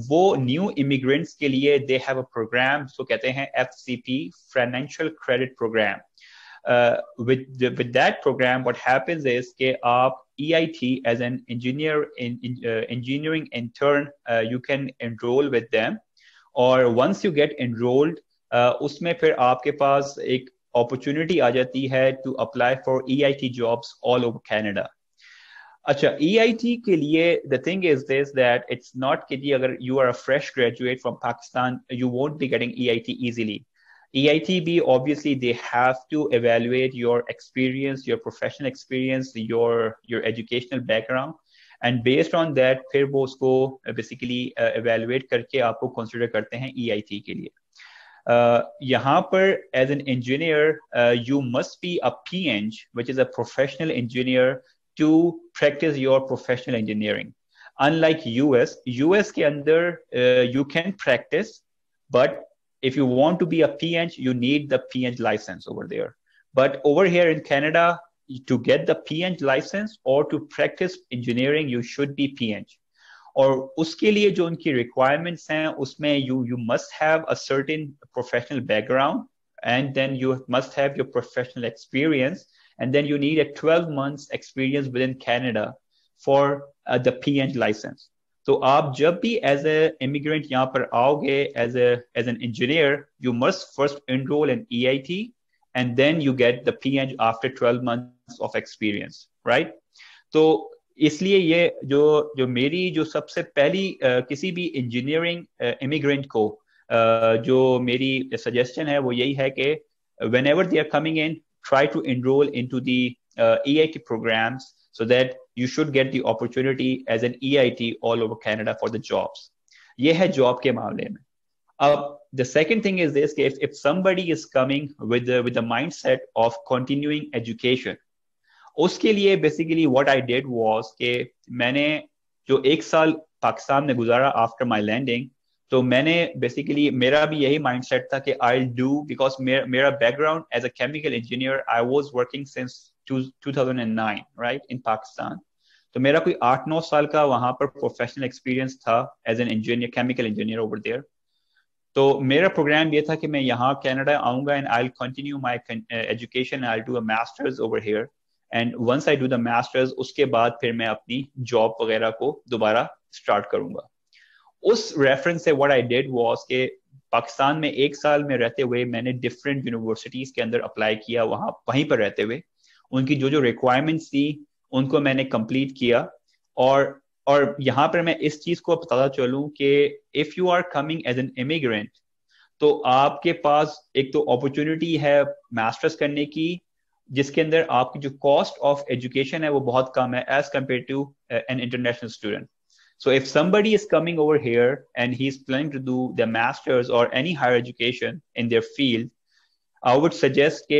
वो न्यू इमिग्रेंट्स के लिए दे हैव अ प्रोग्राम जो कहते हैं FCP, financial credit program. With that program, what happens is कि आप EIT as an engineering intern, you can enroll with them, और once you get enrolled, उसमें फिर आपके पास एक अपॉर्चुनिटी आ जाती है to apply for EIT jobs all over Canada. अच्छा, EIT के लिए the thing is this, that it's not कि जी अगर you are a fresh graduate from Pakistan, you won't be getting EIT easily. EITB, obviously they have to evaluate your experience, your professional experience, your educational background, and based on that फिर वो उसको basically evaluate करके आपको consider करते हैं EIT के लिए। यहाँ पर as an engineer, you must be a PEng, which is a professional engineer, to practice your professional engineering. Unlike US के अंदर you can practice, but if you want to be a PEng, you need the PEng license over there. But over here in Canada, to get the PEng license or to practice engineering, you should be PEng. और उसके लिए जो उनकी requirements हैं उसमें you must have a certain professional background, and then you must have your professional experience, and then you need a 12 months experience within Canada for the PEng license. तो आप जब भी एज ए इमिग्रेंट यहाँ पर आओगे as an engineer, you must first enrol in EIT and then you get the PEng after 12 months of experience, right? तो इसलिए ये जो मेरी जो सबसे पहली किसी भी इंजीनियरिंग इमिग्रेंट को जो मेरी सजेशन है वो यही है कि whenever they are coming in, try to enroll into the EIT programs, so that you should get the opportunity as an EIT all over Canada for the jobs. ये है जॉब के मामले में। अब the second thing is this, if somebody is coming with the mindset of continuing education, उसके लिए basically what I did was कि मैंने जो एक साल पाकिस्तान में गुजारा after my landing, तो मैंने बेसिकली मेरा भी यही माइंडसेट था कि I'll do, because मेरा background as a chemical engineer, I was working since 2009 right in Pakistan. तो मेरा कोई 8-9 साल का वहां पर प्रोफेशनल एक्सपीरियंस था as an engineer, chemical engineer over there. तो मेरा प्रोग्राम ये था कि मैं यहाँ कनाडा आऊंगा and I will continue my education, I will do a masters over here, and once I do the masters उसके बाद फिर मैं अपनी जॉब वगैरह को दोबारा स्टार्ट करूंगा। उस रेफरेंस से व्हाट आई डिड वाज कि पाकिस्तान में एक साल में रहते हुए मैंने डिफरेंट यूनिवर्सिटीज के अंदर अप्लाई किया, वहीं पर रहते हुए उनकी जो रिक्वायरमेंट्स थी उनको मैंने कंप्लीट किया। और यहाँ पर मैं इस चीज को बताता चलूं कि if you are coming as an immigrant, तो आपके पास एक तो अपॉर्चुनिटी है मास्टर्स करने की, जिसके अंदर आपकी जो कॉस्ट ऑफ एजुकेशन है वो बहुत कम है as compare to an international student. So if somebody is coming over here and he's planning to do their master's or any higher education in their field, I would suggest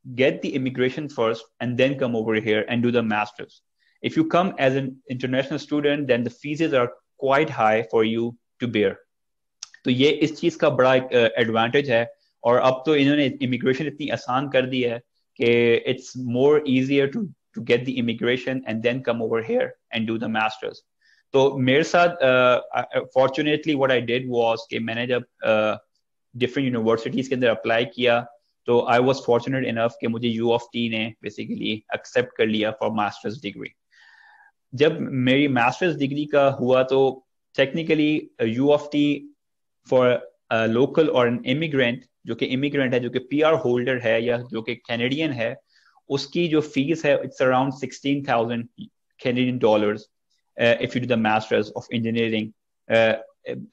get the immigration first and then come over here and do the master's. If you come as an international student, then the fees are quite high for you to bear. तो ये इस चीज का बड़ा advantage है। और अब तो इन्होंने इमिग्रेशन इतनी आसान कर दी है कि it's more easier to get the immigration and then come over here and do the masters. तो मेरे साथ fortunately what I did was कि मैंने जब different universities के अंदर apply किया, तो I was fortunate enough कि मुझे U of T ने basically accept कर लिया for master's degree. जब मेरी master's degree का हुआ तो technically U of T for a local or an immigrant, जो कि immigrant है, जो कि PR holder है या जो कि Canadian है, उसकी जो fees है it's around 16,000 Canadian dollars if you do the masters of engineering,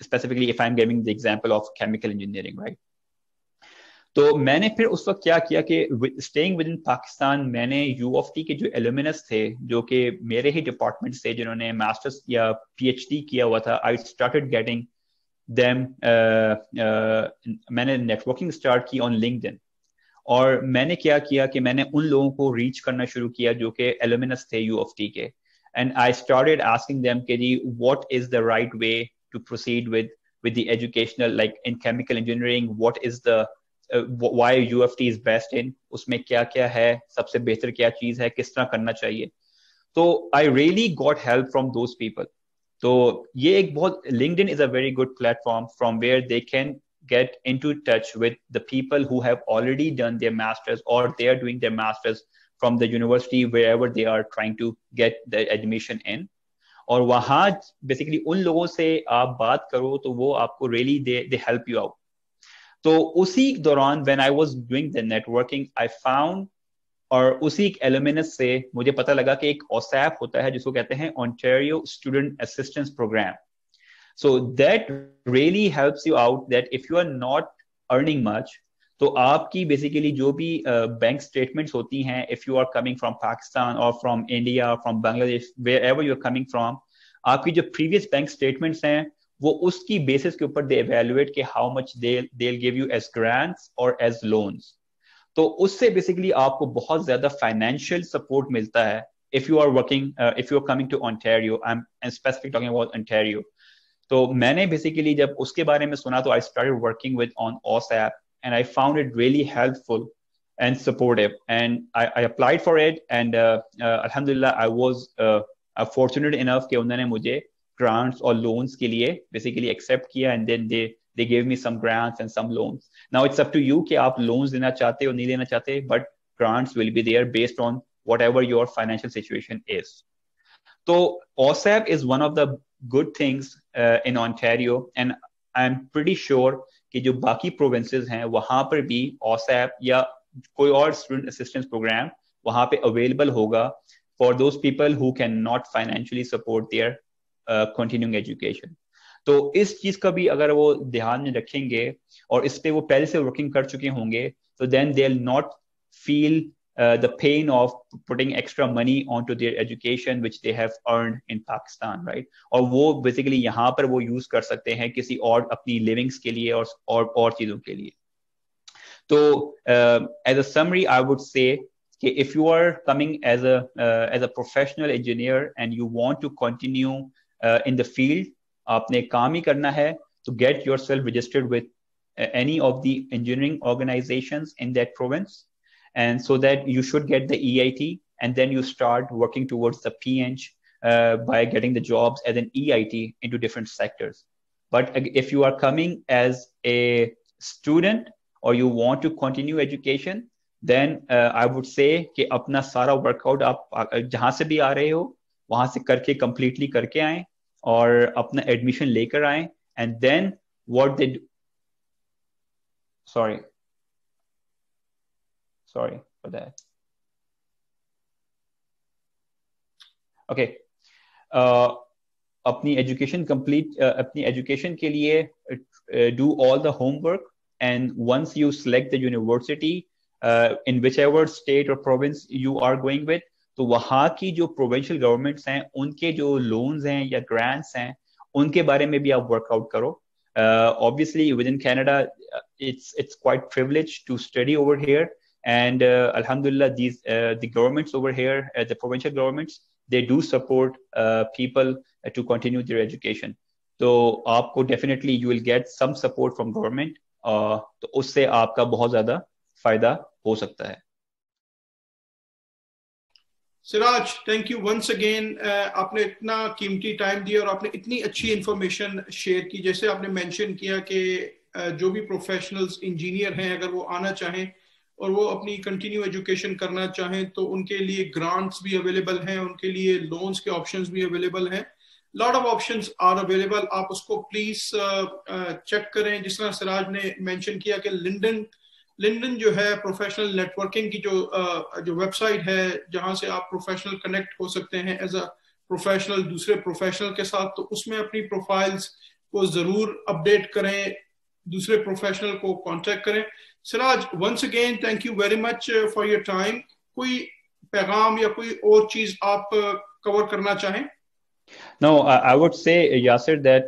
specifically if I'm giving the example of chemical engineering, right? तो मैंने फिर उस वक्त क्या किया कि स्टेइंग विद इन पाकिस्तान मैंने यू ऑफ टी के जो एलुमिनस थे जो कि मेरे ही डिपार्टमेंट से जिन्होंने मास्टर्स या पीएचडी किया हुआ था, आई स्टार्टेड गेटिंग देम, मैंने नेटवर्किंग स्टार्ट की ऑन लिंक्डइन, और मैंने क्या किया कि मैंने उन लोगों को रीच करना शुरू किया जो कि एलुमिनस थे यू ऑफ टी के, and I started asking them कि जी what is the right way to proceed with the educational, like in chemical engineering, what is the why UFT is best in, उसमें क्या क्या है, सबसे बेहतर क्या चीज है, किस तरह करना चाहिए. तो I really got help from those people. तो ये एक बहुत, LinkedIn is a very good platform from where they can get into touch with the people who have already done their masters or they are doing their masters from the university wherever they are trying to get the admission in. और वहां basically उन लोगों से आप बात करो तो वो आपको really they help you out. तो उसी दौरान when I was doing the networking I found, और उसी एलुमिनस से मुझे पता लगा कि एक OSAP होता है जिसको कहते हैं Ontario student assistance program. So that really helps you out that if you are not earning much, तो आपकी बेसिकली जो भी बैंक स्टेटमेंट्स होती हैं, if you are coming from Pakistan और from India, from Bangladesh, wherever you are coming from, आपकी जो previous bank statements हैं वो उसकी बेसिस के ऊपर दे इवैल्यूएट कि how much they will give you as grants और एज लोन्स. तो उससे बेसिकली आपको बहुत ज्यादा फाइनेंशियल सपोर्ट मिलता है if you are working, if you are coming to Ontario. I am specific talking about Ontario. तो मैंने बेसिकली जब उसके बारे में सुना तो I started working with on OSAP and I found it really helpful and supportive, and I applied for it, and alhamdulillah I was fortunate enough कि उन्होंने मुझे grants और loans के लिए basically accept किया, and then they gave me some grants and some loans. Now it's up to you कि आप loans लेना चाहते हो नहीं लेना चाहते, but grants will be there based on whatever your financial situation is. So OSAP is one of the good things in Ontario, and I'm pretty sure कि जो बाकी प्रोविंसेस हैं वहां पर भी OSAP या कोई और स्टूडेंट असिस्टेंस प्रोग्राम वहां पे अवेलेबल होगा for those people who can not financially support their continuing education. तो इस चीज का भी अगर वो ध्यान में रखेंगे और इस पे वो पहले से वर्किंग कर चुके होंगे, तो then they will not feel the pain of putting extra money onto their education which they have earned in Pakistan, right? और वो basically यहाँ पर वो use कर सकते हैं किसी और अपनी livings के लिए और चीजों के लिए. तो as a summary I would say कि if you are coming as a professional engineer and you want to continue in the field, आपने काम ही करना है, to get yourself registered with any of the engineering organizations in that province, and so that you should get the EIT, and then you start working towards the PEng by getting the jobs as an EIT into different sectors. But if you are coming as a student or you want to continue education, then I would say कि अपना सारा workout आप जहाँ से भी आ रहे हो वहाँ से करके completely करके आएं और अपना admission लेकर आएं, and then what they do, sorry for that. Okay. अपनी एजुकेशन कंप्लीट, अपनी एजुकेशन के लिए do all the homework, and once you select the university in whichever state or province you are going with, तो वहाँ की जो provincial governments हैं उनके जो loans हैं या grants हैं उनके बारे में भी आप workout करो. Obviously within Canada it's quite privileged to study over here, and alhamdulillah these the governments over here, the provincial governments, they do support people to continue their education. तो आपको definitely you will get some support from government, तो उससे आपका बहुत ज्यादा फायदा हो सकता है. Siraj, thank you once again. आपने इतना कीमती टाइम दिया और आपने इतनी अच्छी इंफॉर्मेशन शेयर की। जैसे आपने मेंशन किया कि जो भी प्रोफेशनल्स इंजीनियर हैं, अगर वो आना चाहें और वो अपनी कंटिन्यू एजुकेशन करना चाहें तो उनके लिए ग्रांट्स भी अवेलेबल हैं, उनके लिए लोन्स के ऑप्शंस भी अवेलेबल हैं। Lot of options are available. आप उसको प्लीज चेक करें। जिस तरह सिराज ने मेंशन किया कि लिंडन लिंडन जो है प्रोफेशनल नेटवर्किंग की जो वेबसाइट है, जहां से आप प्रोफेशनल कनेक्ट हो सकते हैं एज अ प्रोफेशनल दूसरे प्रोफेशनल के साथ, तो उसमें अपनी प्रोफाइल्स को जरूर अपडेट करें, दूसरे प्रोफेशनल को कांटेक्ट करें। Siraj, once again thank you very much for your time. कोई पैगाम या कोई और चीज आप कवर करना चाहें? No, I would say, Yasir, that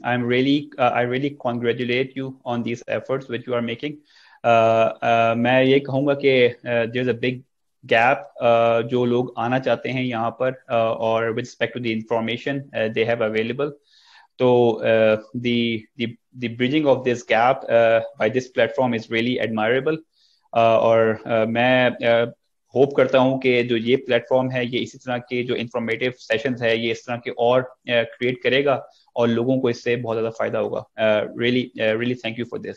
I really congratulate you on these efforts which you are making. मैं ये कहूँगा कि there's a big gap जो लोग आना चाहते हैं यहाँ पर और with respect to the information they have available. So the bridging of this gap by this platform is really admirable. और मैं होप करता हूँ कि जो ये प्लेटफॉर्म है ये इसी तरह के जो इंफॉर्मेटिव सेशंस है ये इस तरह के और क्रिएट करेगा और लोगों को इससे बहुत ज़्यादा फायदा होगा। Really thank you for this.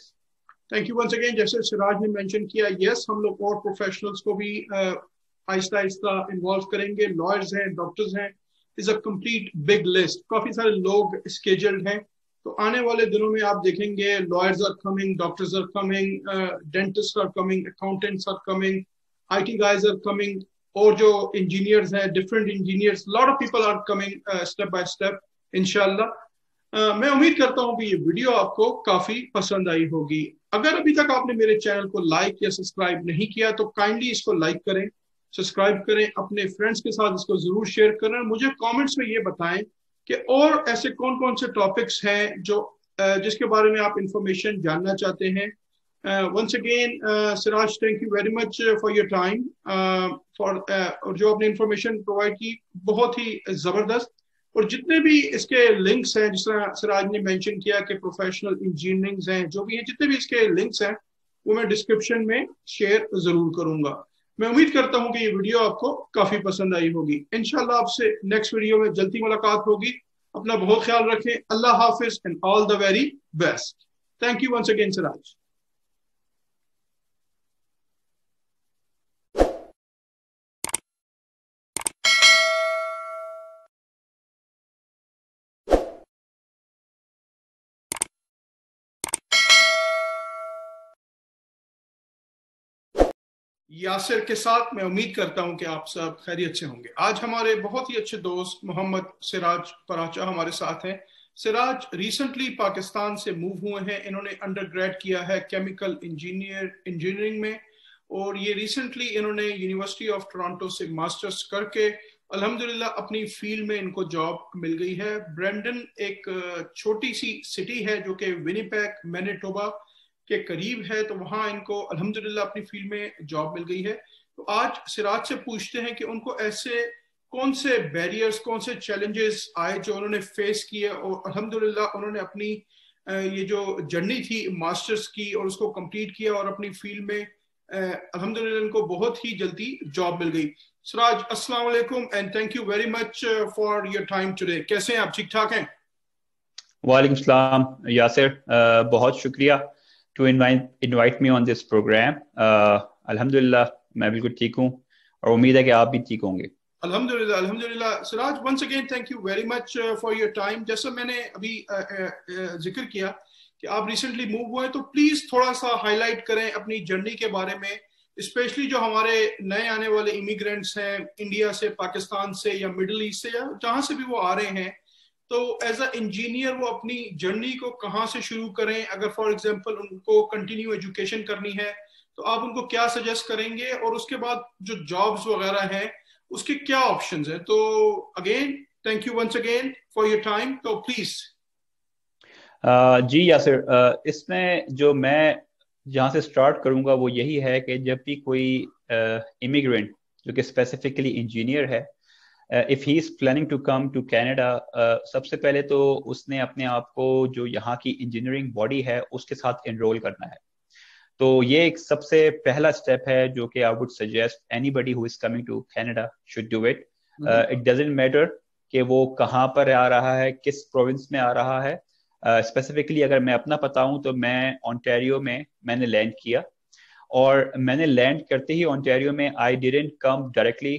Thank you once again. जैसे सिराज ने मेंशन किया, यस, हम लोग और प्रोफेशनल्स को भी आहिस्ता आहिस्ता इन्वॉल्व करेंगे। लॉयर्स हैं, डॉक्टर्स हैं, is a complete big list. काफी सारे लोग स्केड्यूल्ड हैं, तो आने वाले दिनों में आप देखेंगे lawyers are coming, doctors are coming, dentist are coming, accountants are coming, IT guys are coming, और जो इंजीनियर्स हैं, different engineers, lot of people are coming step by step इंशाल्लाह। मैं उम्मीद करता हूं कि ये वीडियो आपको काफी पसंद आई होगी। अगर अभी तक आपने मेरे चैनल को लाइक या सब्सक्राइब नहीं किया तो काइंडली इसको लाइक करें, सब्सक्राइब करें, अपने फ्रेंड्स के साथ इसको जरूर शेयर करें। मुझे कमेंट्स में ये बताएं कि और ऐसे कौन कौन से टॉपिक्स हैं जो जिसके बारे में आप इंफॉर्मेशन जानना चाहते हैं। once again, Siraj, thank you very much for your time, और जो आपने इंफॉर्मेशन प्रोवाइड की बहुत ही जबरदस्त। और जितने भी इसके लिंक्स हैं, जिस तरह सिराज ने मेंशन किया कि प्रोफेशनल इंजीनियरिंग हैं, जो भी हैं, जितने भी इसके लिंक्स हैं वो मैं डिस्क्रिप्शन में शेयर जरूर करूंगा। मैं उम्मीद करता हूं कि ये वीडियो आपको काफी पसंद आई होगी। इंशाल्लाह आपसे नेक्स्ट वीडियो में जल्दी मुलाकात होगी। अपना बहुत ख्याल रखें। अल्लाह हाफिज and all the very best. Thank you once again Siraj. Yasir के साथ मैं उम्मीद करता हूं कि आप सब खैरियत से होंगे। आज हमारे बहुत ही अच्छे दोस्त मोहम्मद सिराज पराचा हमारे साथ हैं। सिराज रिसेंटली पाकिस्तान से मूव हुए हैं। इन्होंने अंडरग्रेड किया है केमिकल इंजीनियरिंग में, और ये रिसेंटली इन्होंने यूनिवर्सिटी ऑफ टोरंटो से मास्टर्स करके अल्हम्दुलिल्लाह अपनी फील्ड में इनको जॉब मिल गई है। ब्रेंडन एक छोटी सी सिटी है जो कि विनिपेग मैनिटोबा के करीब है, तो वहां इनको अल्हम्दुलिल्लाह अपनी फील्ड में जॉब मिल गई है। तो आज सिराज से पूछते हैं कि उनको ऐसे कौन से बैरियर्स, कौन से चैलेंजेस आए जो उन्होंने फेस किए, और अल्हम्दुलिल्लाह उन्होंने अपनी ये जो जर्नी थी मास्टर्स की और उसको कंप्लीट किया और अपनी फील्ड में अल्हम्दुलिल्लाह इनको बहुत ही जल्दी जॉब मिल गई। सिराज, अस्सलाम वालेकुम and thank you very much for your time today. कैसे हैं आप? ठीक ठाक हैं? वालेकुम सलाम यासिर, बहुत शुक्रिया to invite me on this program. अल्हम्दुलिल्लाह मैं बिल्कुल ठीक हूँ और उम्मीद है कि आप भी ठीक होंगे। अल्हम्दुलिल्लाह अल्हम्दुलिल्लाह। Siraj, once again thank you very much for your time. जैसा मैंने अभी जिक्र किया कि आप रिसेंटली मूव हुए, तो प्लीज थोड़ा सा हाईलाइट करें अपनी जर्नी के बारे में, स्पेशली जो हमारे नए आने वाले इमिग्रेंट्स हैं इंडिया से, पाकिस्तान से या मिडिल ईस्ट से या जहां से भी वो आ रहे हैं। तो एज अ इंजीनियर वो अपनी जर्नी को कहाँ से शुरू करें? अगर फॉर एग्जांपल उनको कंटिन्यू एजुकेशन करनी है तो आप उनको क्या सजेस्ट करेंगे, और उसके बाद जो जॉब्स वगैरह हैं उसके क्या ऑप्शंस हैं? तो again thank you once again for your time. तो प्लीज। जी यासिर, इसमें जो मैं जहाँ से स्टार्ट करूँगा वो यही है कि जब भी कोई इमिग्रेंट जो कि स्पेसिफिकली इंजीनियर है, if he is planning to come to Canada, सबसे पहले तो उसने अपने आप को जो यहाँ की इंजीनियरिंग बॉडी है उसके साथ एनरोल करना है। तो ये एक सबसे पहला स्टेप है जो कि I would suggest anybody who is coming to Canada should do it. It doesn't matter कि वो कहाँ पर आ रहा है, किस प्रोविंस में आ रहा है. स्पेसिफिकली अगर मैं अपना बताऊं तो मैं ओंटारियो में मैंने लैंड किया, और मैंने लैंड करते ही ओंटारियो में I didn't come directly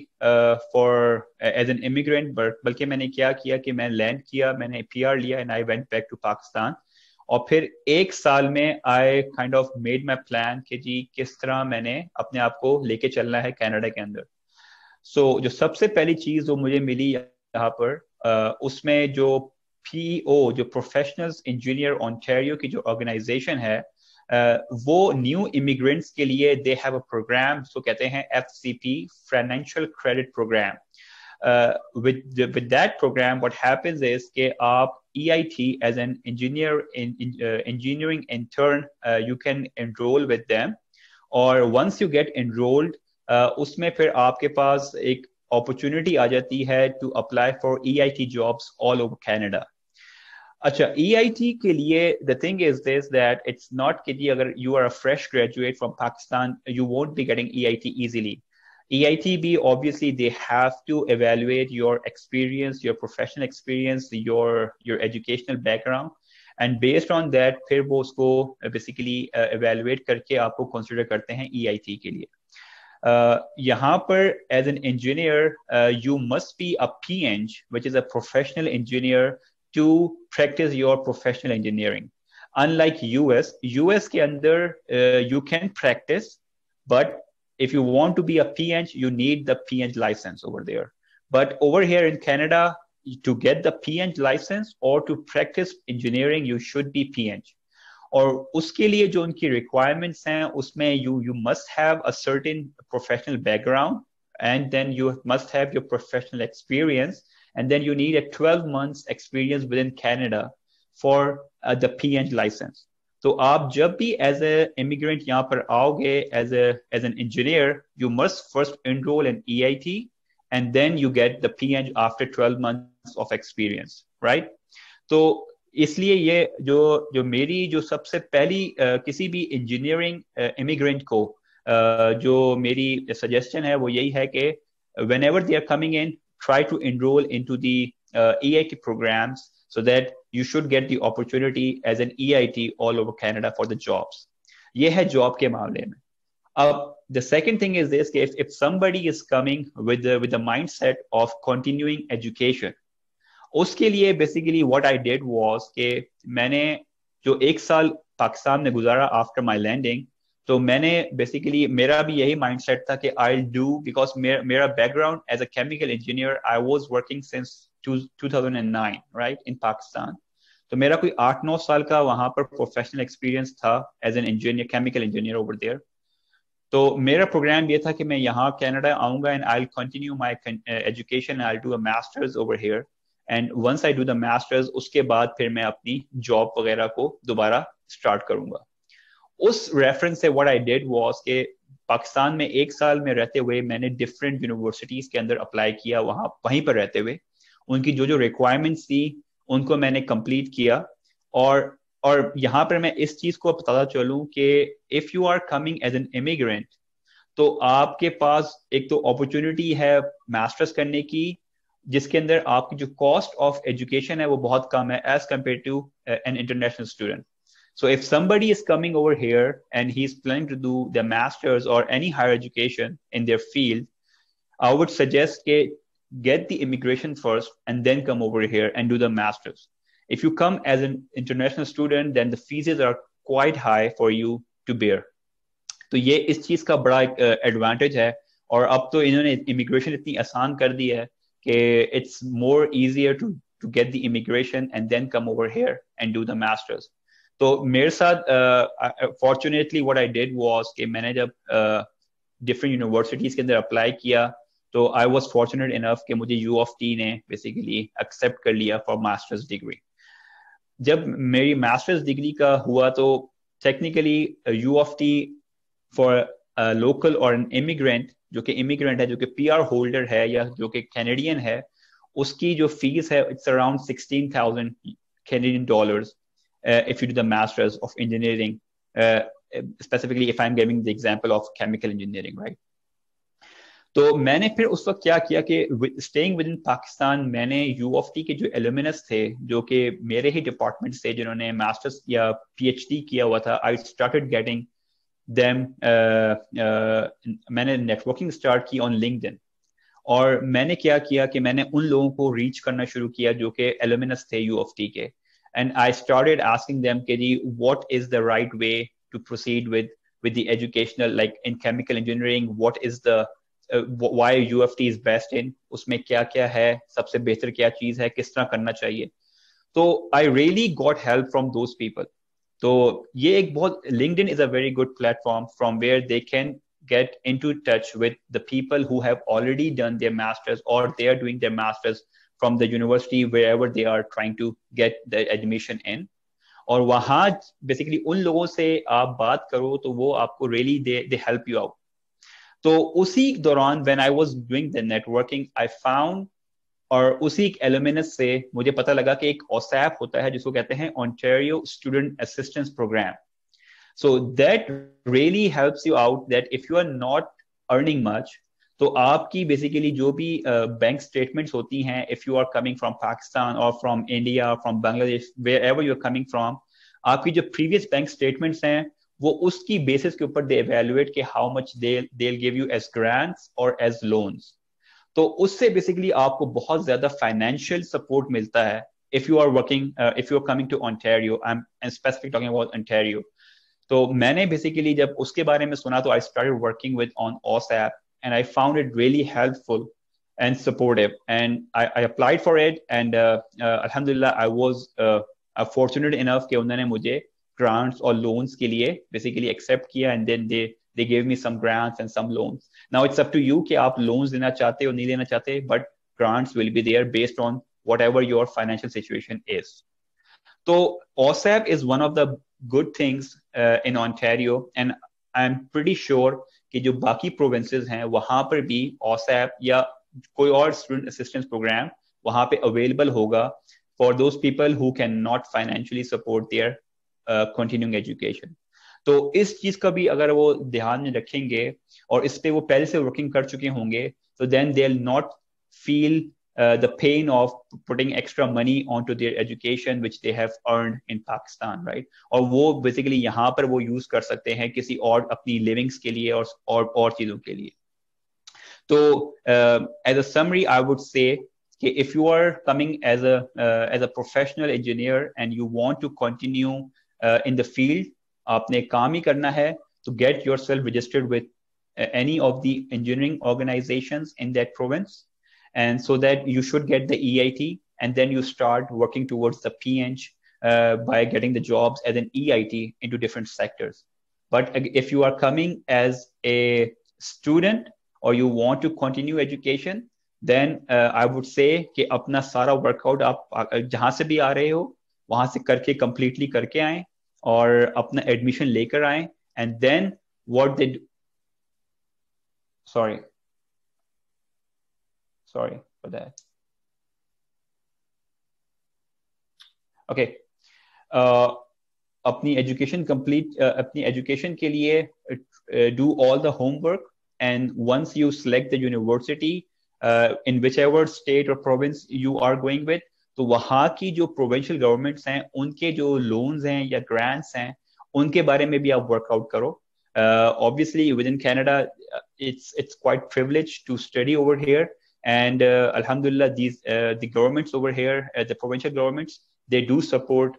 for as an immigrant, बल्कि मैंने क्या किया कि मैं लैंड किया, मैंने पीआर लिया and I went back to Pakistan. और फिर एक साल में I kind of made my plan कि जी किस तरह मैंने अपने आप को लेके चलना है कनाडा के अंदर. सो जो सबसे पहली चीज जो मुझे मिली यहाँ पर, उसमें जो पीओ, जो प्रोफेशनल्स इंजीनियर ओंटारियो की जो ऑर्गेनाइजेशन है, वो न्यू इमिग्रेंट्स के लिए दे हैव अ प्रोग्राम जो कहते हैं FCP, financial credit program. with that program what happens is कि आप EIT as an engineering intern you can enroll with them, और once you get enrolled उसमें फिर आपके पास एक अपॉर्चुनिटी आ जाती है to apply for EIT jobs all over Canada. अच्छा, EIT के लिए the thing is this that it's not कि जी अगर you are a fresh graduate from Pakistan you won't be getting EIT easily. EITB obviously they have to evaluate your experience, your professional experience, your educational background, and based on that फिर वो उसको basically evaluate करके आपको consider करते हैं EIT के लिए. यहाँ पर as an engineer you must be a PEng, which is a professional engineer, to practice your professional engineering. Unlike US के अंदर you can practice, but if you want to be a PEng, you need the PEng license over there. But over here in Canada, to get the PEng license or to practice engineering, you should be PEng. और उसके लिए जो उनकी requirements हैं, उसमें you must have a certain professional background, and then you must have your professional experience, and then you need a 12 months experience within Canada for the PEng license. तो आप जब भी एज ए इमिग्रेंट यहाँ पर आओगे as an engineer, you must first enrol in EIT and then you get the PEng after 12 months of experience, right? तो इसलिए ये जो मेरी जो सबसे पहली किसी भी इंजीनियरिंग इमिग्रेंट को जो मेरी सजेशन है वो यही है कि whenever they are coming in, try to enroll into the EIT programs so that you should get the opportunity as an EIT all over Canada for the jobs. ये है job के मामले में. अब the second thing is this, if somebody is coming with the mindset of continuing education, उसके लिए basically what I did was कि मैंने जो एक साल पाकिस्तान में गुजारा after my landing, तो मैंने basically मेरा भी यही mindset था कि I'll do, because मेरा background as a chemical engineer, I was working since 2009, right, in Pakistan. तो मेरा कोई 8-9 साल का वहां पर प्रोफेशनल एक्सपीरियंस था as an engineer, chemical engineer over there. तो मेरा प्रोग्राम ये था कि मैं यहाँ कनाडा आऊंगा and I will continue my education, I will do a masters over here, and once I do the masters उसके बाद फिर मैं अपनी जॉब वगैरह को दोबारा स्टार्ट करूंगा. उस रेफरेंस से व्हाट आई डिड वाज कि पाकिस्तान में एक साल में रहते हुए मैंने डिफरेंट यूनिवर्सिटीज के अंदर अप्लाई किया, वहीं पर रहते हुए उनकी जो रिक्वायरमेंट्स थी उनको मैंने कंप्लीट किया. और यहाँ पर मैं इस चीज को बताता चलूं कि if you are coming as an immigrant तो आपके पास एक तो अपॉर्चुनिटी है मास्टर्स करने की, जिसके अंदर आपकी जो कॉस्ट ऑफ एजुकेशन है वो बहुत कम है as compare to an international student. So if somebody is coming over here and he's planning to do their masters or any higher education in their field, I would suggest get the immigration first and then come over here and do the masters. If you come as an international student, then the fees are quite high for you to bear. तो ये इस चीज का बड़ा advantage है. और अब तो इन्होंने इमिग्रेशन इतनी आसान कर दी है कि it's more easier to get the immigration and then come over here and do the masters. तो मेरे साथ fortunately what I did was कि मैंने जब डिफरेंट यूनिवर्सिटीज के अंदर अप्लाई किया तो आई वाज फॉर्चुनेट इनफ कि मुझे U of T ने बेसिकली एक्सेप्ट कर लिया फॉर मास्टर्स डिग्री. जब मेरी मास्टर्स डिग्री का हुआ तो technically U of T for local और एन इमिग्रेंट जो कि इमिग्रेंट है, जो कि PR होल्डर है या जो कि कैनेडियन है, उसकी जो फीस है it's around $16,000 Canadian if you do the masters of engineering specifically if I'm giving the example of chemical engineering, right? तो मैंने फिर उस वक्त क्या किया कि स्टेइंग विद इन पाकिस्तान मैंने यू ऑफ टी के जो एलुमिनस थे जो कि मेरे ही डिपार्टमेंट से जिन्होंने मास्टर्स या पीएचडी किया हुआ था, आई स्टार्टेड गेटिंग देम, मैंने नेटवर्किंग स्टार्ट की ऑन लिंक्डइन। और मैंने क्या किया कि मैंने उन लोगों को रीच करना शुरू किया जो कि एलुमिनस थे यू ऑफ टी के, and I started asking them कि जी what is the right way to proceed with the educational, like in chemical engineering, what is the why UFT is best in, उसमें क्या क्या है, सबसे बेहतर क्या चीज है, किस तरह करना चाहिए। तो I really got help from those people. तो ये एक बहुत, LinkedIn is a very good platform from where they can get into touch with the people who have already done their masters or they are doing their masters from the university wherever they are trying to get the admission in. और वहां basically उन लोगों से आप बात करो तो वो आपको really they help you out. तो उसी दौरान when I was doing the networking I found, और उसी एलुमिनस से मुझे पता लगा कि एक OSAP होता है जिसको कहते हैं Ontario student assistance program. So that really helps you out that if you are not earning much, तो आपकी बेसिकली जो भी बैंक स्टेटमेंट्स होती हैं, if you are coming from Pakistan और from India, from Bangladesh, wherever you are coming from, आपकी जो previous bank statements हैं वो उसकी बेसिस के ऊपर दे इवैल्यूएट कि how much they will give you as grants और एज लोन्स। तो उससे बेसिकली आपको बहुत ज्यादा फाइनेंशियल सपोर्ट मिलता है if you are working, if you are coming to Ontario, I am specific talking about Ontario. तो मैंने बेसिकली जब उसके बारे में सुना तो I started working with on OSAP and I found it really helpful and supportive, and I applied for it, and alhamdulillah I was fortunate enough कि उन्होंने मुझे grants और loans के लिए basically accept किया, and then they gave me some grants and some loans. Now it's up to you कि आप loans देना चाहते हो नहीं देना चाहते, but grants will be there based on whatever your financial situation is. So OSAP is one of the good things in Ontario, and I'm pretty sure कि जो बाकी प्रोविंसेस हैं वहां पर भी OSAP या कोई और स्टूडेंट असिस्टेंस प्रोग्राम वहां पे अवेलेबल होगा for those people who can not financially support their continuing education. तो इस चीज का भी अगर वो ध्यान में रखेंगे और इस पे वो पहले से वर्किंग कर चुके होंगे, तो then they will not feel the pain of putting extra money onto their education which they have earned in Pakistan, right? और वो basically यहाँ पर वो use कर सकते हैं किसी और अपनी livings के लिए और चीजों के लिए। तो as a summary I would say कि if you are coming as a professional engineer and you want to continue in the field, आपने काम ही करना है, to get yourself registered with any of the engineering organizations in that province, and so that you should get the EIT, and then you start working towards the PEng by getting the jobs as an EIT into different sectors. But if you are coming as a student or you want to continue education, then I would say कि अपना सारा workout आप जहाँ से भी आ रहे हो वहाँ से करके completely करके आएं और अपना admission लेकर आएं, and then what they do, sorry for that. Okay. अपनी एजुकेशन कंप्लीट, अपनी एजुकेशन के लिए do all the homework, and once you select the university in whichever state or province you are going with, तो वहाँ की जो provincial governments हैं उनके जो loans हैं या grants हैं उनके बारे में भी आप workout करो. Obviously within Canada it's quite privileged to study over here. And alhamdulillah, the governments over here, the provincial governments, they do support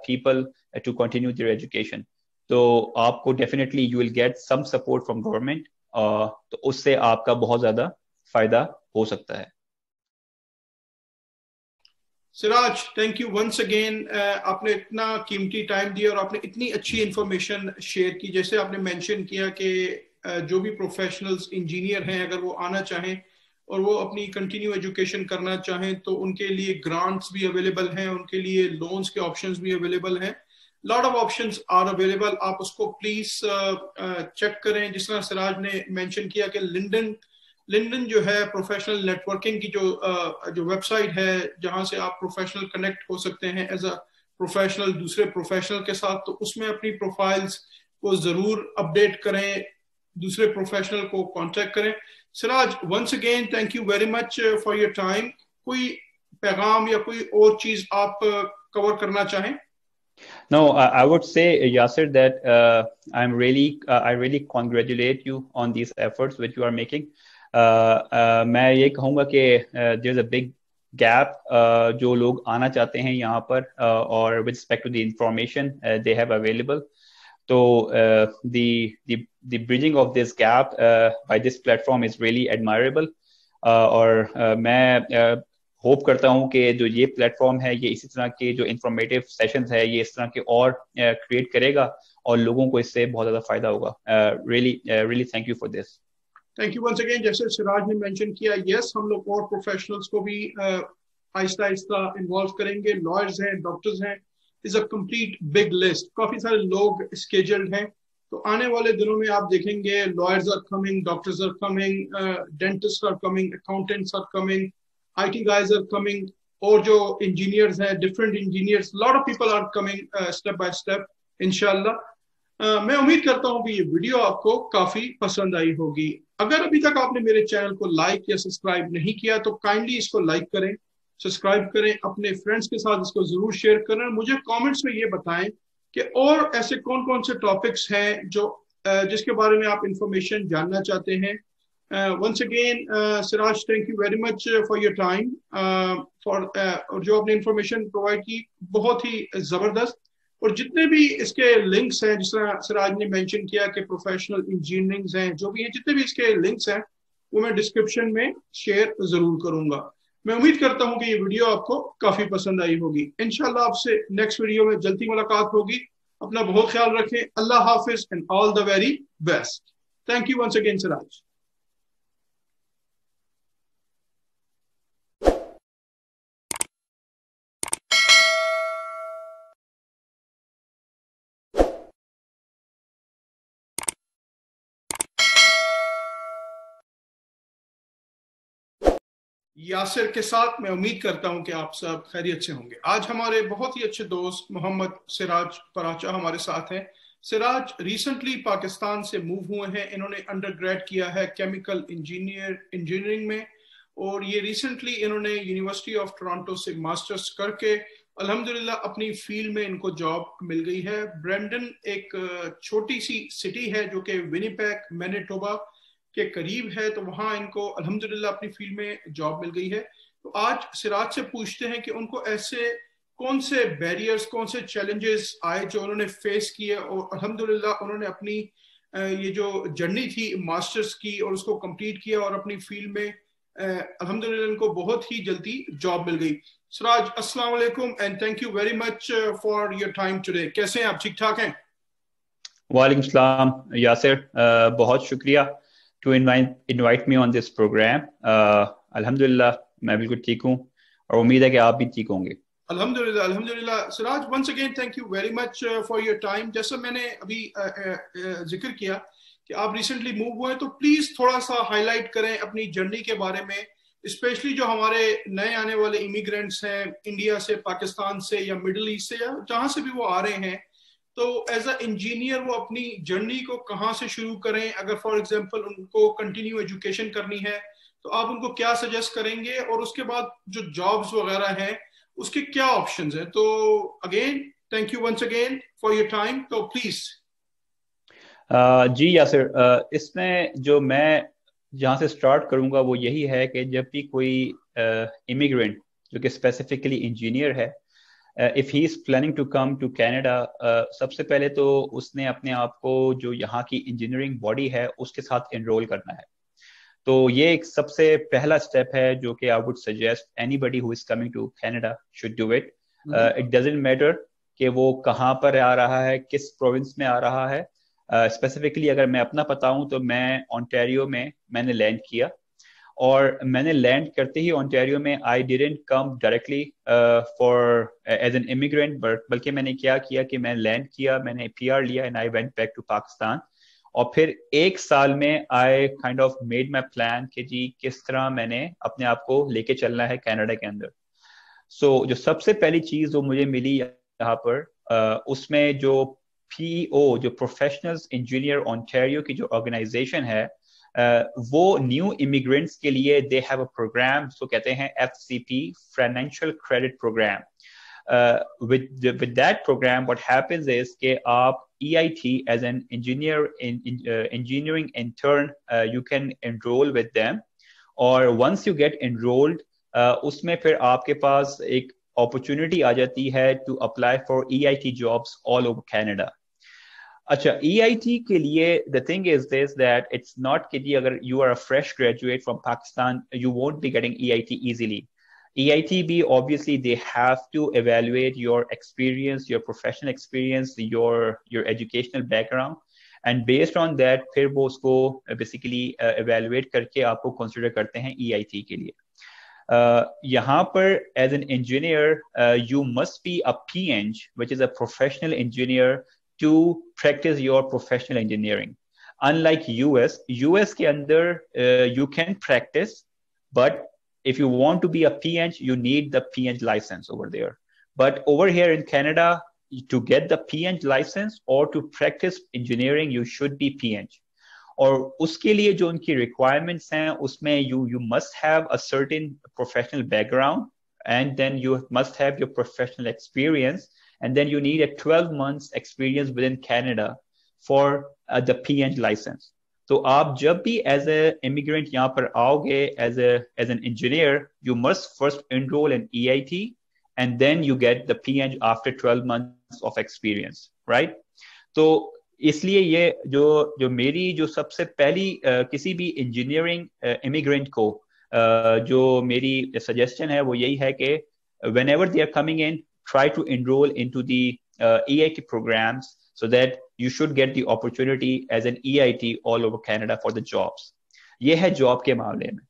people to continue their education. So आपको definitely you will get some support from government. तो उससे आपका बहुत ज़्यादा फायदा हो सकता है. Siraj, thank you once again. आपने इतना कीमती टाइम दिया और आपने इतनी अच्छी इंफॉर्मेशन शेयर की. जैसे आपने मेंशन किया कि जो भी प्रोफेशनल्स इंजीनियर हैं अगर वो आना चाहें और वो अपनी कंटिन्यू एजुकेशन करना चाहें तो उनके लिए ग्रांट्स भी अवेलेबल हैं, उनके लिए लोन्स के ऑप्शंस भी अवेलेबल हैं. Lot of options are available. आप उसको प्लीज चेक करें. जिस तरह सिराज ने मेंशन किया कि लिंडन जो है प्रोफेशनल नेटवर्किंग की जो वेबसाइट है जहां से आप प्रोफेशनल कनेक्ट हो सकते हैं एज अ प्रोफेशनल दूसरे प्रोफेशनल के साथ, तो उसमें अपनी प्रोफाइल्स को जरूर अपडेट करें, दूसरे प्रोफेशनल को कांटेक्ट करें। Siraj, once again thank you very much for your time. कोई पैगाम या कोई और चीज आप कवर करना चाहें? No, I would say, Yasir, that I really congratulate you on these efforts which you are making. मैं ये कहूँगा कि there's a big gap जो लोग आना चाहते हैं यहाँ पर और with respect to the information they have available. So the bridging of this gap by this platform is really admirable. और मैं होप करता हूँ कि जो ये प्लेटफॉर्म है ये इसी तरह के जो इंफॉर्मेटिव सेशंस है ये इस तरह के और क्रिएट करेगा और लोगों को इससे बहुत ज्यादा फायदा होगा। Really thank you for this. Thank you once again. जैसे सिराज ने मेंशन किया, यस, हम लोग और प्रोफेशनल्स को भी आहिस्ता आहिस्ता इन्वॉल्व करेंगे। लॉयर्स हैं, डॉक्टर्स हैं, is a complete big list, काफी सारे लोग स्केड्यूल्ड हैं। तो आने वाले दिनों में आप देखेंगे lawyers are coming, doctors are coming, dentist are coming, accountants are coming, IT guys are coming, और जो इंजीनियर्स हैं, different engineers, lot of people are coming step by step इंशाल्लाह। मैं उम्मीद करता हूँ कि ये वीडियो आपको काफी पसंद आई होगी। अगर अभी तक आपने मेरे चैनल को लाइक या सब्सक्राइब नहीं किया तो काइंडली इसको लाइक करें, सब्सक्राइब करें, अपने फ्रेंड्स के साथ इसको जरूर शेयर करें। मुझे कमेंट्स में ये बताएं कि और ऐसे कौन कौन से टॉपिक्स हैं जो जिसके बारे में आप इंफॉर्मेशन जानना चाहते हैं। Once again, Siraj, thank you very much for your time, और जो आपने इंफॉर्मेशन प्रोवाइड की बहुत ही जबरदस्त। और जितने भी इसके लिंक्स हैं, जिस तरह सिराज ने मेंशन किया कि प्रोफेशनल इंजीनियरिंग हैं जो भी हैं, जितने भी इसके लिंक्स हैं वो मैं डिस्क्रिप्शन में शेयर जरूर करूंगा। मैं उम्मीद करता हूं कि ये वीडियो आपको काफी पसंद आई होगी। इंशाल्लाह आपसे नेक्स्ट वीडियो में जल्दी मुलाकात होगी। अपना बहुत ख्याल रखें। अल्लाह हाफिज and all the very best. Thank you once again Siraj. Yasir के साथ मैं उम्मीद करता हूं कि आप सब खैरियत से होंगे। आज हमारे बहुत ही अच्छे दोस्त मोहम्मद सिराज पराचा हमारे साथ हैं। सिराज रिसेंटली पाकिस्तान से मूव हुए हैं। इन्होंने अंडरग्रेड किया है केमिकल इंजीनियरिंग में, और ये रिसेंटली इन्होंने यूनिवर्सिटी ऑफ टोरंटो से मास्टर्स करके अल्हम्दुलिल्लाह अपनी फील्ड में इनको जॉब मिल गई है। ब्रेंडन एक छोटी सी सिटी है जो कि विनिपेग मैनिटोबा के करीब है, तो वहां इनको अल्हम्दुलिल्लाह अपनी फील्ड में जॉब मिल गई है। तो आज सिराज से पूछते हैं कि उनको ऐसे कौन से बैरियर्स, कौन से चैलेंजेस आए जो उन्होंने फेस किए, और अल्हम्दुलिल्लाह उन्होंने अपनी ये जो जर्नी थी मास्टर्स की और उसको कंप्लीट किया और अपनी फील्ड में अल्हम्दुलिल्लाह इनको बहुत ही जल्दी जॉब मिल गई। सिराज, अस्सलाम वालेकुम and thank you very much for your time today. कैसे हैं आप? ठीक ठाक हैं? वालेकुम सलाम यासिर, बहुत शुक्रिया to invite me on this program. अल्हम्दुलिल्लाह मैं बिल्कुल ठीक हूँ और उम्मीद है कि आप भी ठीक होंगे। अल्हम्दुलिल्लाह अल्हम्दुलिल्लाह। Siraj, once again thank you very much for your time. जैसा मैंने अभी जिक्र किया कि आप रिसेंटली मूव हुए, तो प्लीज थोड़ा सा हाईलाइट करें अपनी जर्नी के बारे में, स्पेशली जो हमारे नए आने वाले इमिग्रेंट्स हैं इंडिया से, पाकिस्तान से या मिडिल ईस्ट से, या जहां से भी वो आ रहे हैं। तो एज अ इंजीनियर वो अपनी जर्नी को कहाँ से शुरू करें? अगर फॉर एग्जांपल उनको कंटिन्यू एजुकेशन करनी है तो आप उनको क्या सजेस्ट करेंगे, और उसके बाद जो जॉब्स वगैरह हैं उसके क्या ऑप्शंस हैं? तो again thank you once again for your time. तो प्लीज। जी यासिर, इसमें जो मैं जहाँ से स्टार्ट करूँगा वो यही है कि जब भी कोई इमिग्रेंट जो कि स्पेसिफिकली इंजीनियर है, if he is planning to come to Canada, सबसे पहले तो उसने अपने आप को जो यहाँ की इंजीनियरिंग बॉडी है उसके साथ एनरोल करना है। तो ये एक सबसे पहला स्टेप है जो कि I would suggest anybody who is coming to Canada should do it. It doesn't matter कि वो कहाँ पर आ रहा है, किस प्रोविंस में आ रहा है। स्पेसिफिकली अगर मैं अपना बताऊं तो मैं ओंटारियो में मैंने लैंड किया, और मैंने लैंड करते ही ओंटारियो में I didn't come directly for as an immigrant, बल्कि मैंने क्या किया कि मैं लैंड किया, मैंने PR लिया and I went back to Pakistan. और फिर एक साल में I kind of made my plan कि जी किस तरह मैंने अपने आप को लेके चलना है कनाडा के अंदर। सो जो सबसे पहली चीज जो मुझे मिली यहाँ पर, उसमें जो PEO जो प्रोफेशनल्स इंजीनियर ओंटारियो की जो ऑर्गेनाइजेशन है वो न्यू इमिग्रेंट्स के लिए दे हैव अ प्रोग्राम जो कहते हैं FCP financial credit program. With that program what happens is कि आप EIT as an engineering intern you can enroll with them, और once you get enrolled उसमें फिर आपके पास एक अपॉर्चुनिटी आ जाती है to apply for EIT jobs all over Canada. अच्छा, EIT के लिए the thing is this that it's not कि अगर you are a fresh graduate from Pakistan you won't be getting EIT easily. EIT भी obviously they have to evaluate your experience, your professional experience, your educational background, and based on that फिर वो उसको basically evaluate करके आपको consider करते हैं EIT के लिए. यहाँ पर as an engineer you must be a PEng, which is a professional engineer, to practice your professional engineering. Unlike US के अंदर you can practice, but if you want to be a PEng, you need the PEng license over there. But over here in Canada, to get the PEng license or to practice engineering, you should be PEng. और उसके लिए जो उनकी requirements हैं उसमें you must have a certain professional background, and then you must have your professional experience, and then you need a 12 months experience within Canada for the PEng license. तो आप जब भी as a immigrant यहाँ पर आओगे as an engineer, you must first enroll in EIT and then you get the PEng after 12 months of experience, right? तो इसलिए ये जो मेरी जो सबसे पहली किसी भी इंजीनियरिंग इमिग्रेंट को जो मेरी सजेशन है वो यही है कि whenever they are coming in, try to enroll into the EIT programs so that you should get the opportunity as an EIT all over Canada for the jobs. ये है जॉब के मामले में.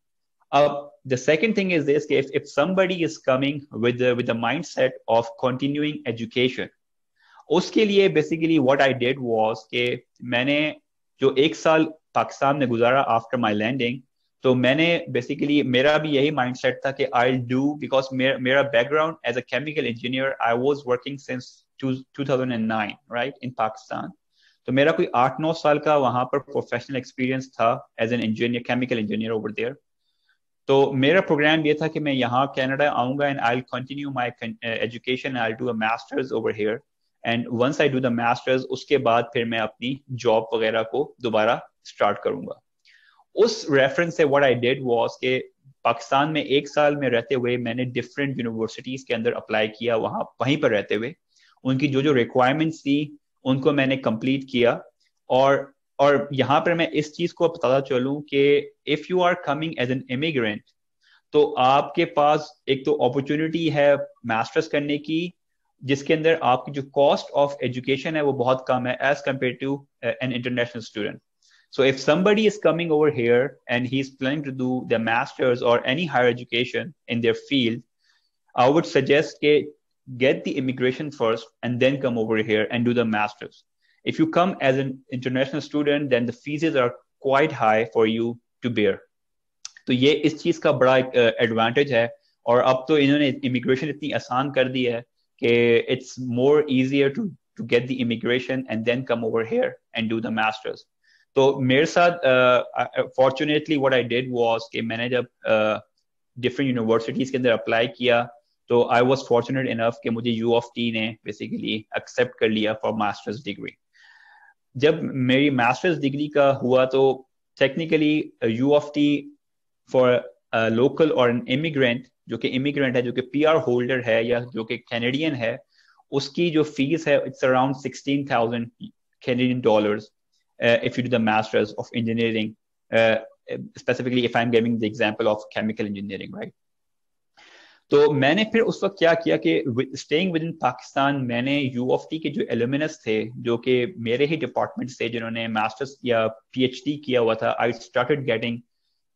अब the second thing is this, if somebody is coming with the mindset of continuing education, उसके लिए basically what I did was कि मैंने जो एक साल पाकिस्तान में गुजारा आफ्टर माय लैंडिंग, तो मैंने बेसिकली मेरा भी यही माइंडसेट था कि आई विल डू, बिकॉज मेरा background as a chemical engineer, I was working since 2009 right in Pakistan. तो मेरा कोई 8-9 साल का वहां पर प्रोफेशनल एक्सपीरियंस था as an engineer, chemical engineer over there. तो मेरा प्रोग्राम ये था कि मैं यहाँ कनाडा आऊंगा and I will continue my education, I will do a masters over here, and once I do the masters उसके बाद फिर मैं अपनी जॉब वगैरह को दोबारा स्टार्ट करूंगा. उस रेफरेंस से व्हाट आई डिड वाज कि पाकिस्तान में एक साल में रहते हुए मैंने डिफरेंट यूनिवर्सिटीज के अंदर अप्लाई किया, वहीं पर रहते हुए उनकी जो रिक्वायरमेंट्स थी उनको मैंने कंप्लीट किया. और यहाँ पर मैं इस चीज को बताता चलूं कि if you are coming as an immigrant तो आपके पास एक तो अपॉर्चुनिटी है मास्टर्स करने की, जिसके अंदर आपकी जो कॉस्ट ऑफ एजुकेशन है वो बहुत कम है as compare to an international student. So if somebody is coming over here and he's planning to do their masters or any higher education in their field, I would suggest get the immigration first and then come over here and do the masters. If you come as an international student, then the fees are quite high for you to bear. तो ये इस चीज का बड़ा advantage है. और अब तो इन्होंने इमिग्रेशन इतनी आसान कर दी है कि it's more easier to get the immigration and then come over here and do the masters. तो मेरे साथ fortunately what I did was कि मैंने जब डिफरेंट यूनिवर्सिटीज के अंदर अप्लाई किया तो आई वाज फॉर्चुनेट इनफ कि मुझे U of T ने बेसिकली एक्सेप्ट कर लिया फॉर मास्टर्स डिग्री. जब मेरी मास्टर्स डिग्री का हुआ तो technically U of T for local और एन इमिग्रेंट जो कि इमिग्रेंट है, जो कि PR होल्डर है या जो कि कैनेडियन है, उसकी जो फीस है it's around $16,000 Canadian dollars. If you do the masters of engineering, specifically if I'm giving the example of chemical engineering, right? तो मैंने फिर उस वक्त क्या किया कि staying within Pakistan, मैंने U of T के जो alumnus थे जो कि मेरे ही डिपार्टमेंट से जिन्होंने मास्टर्स या PhD किया हुआ था, I started getting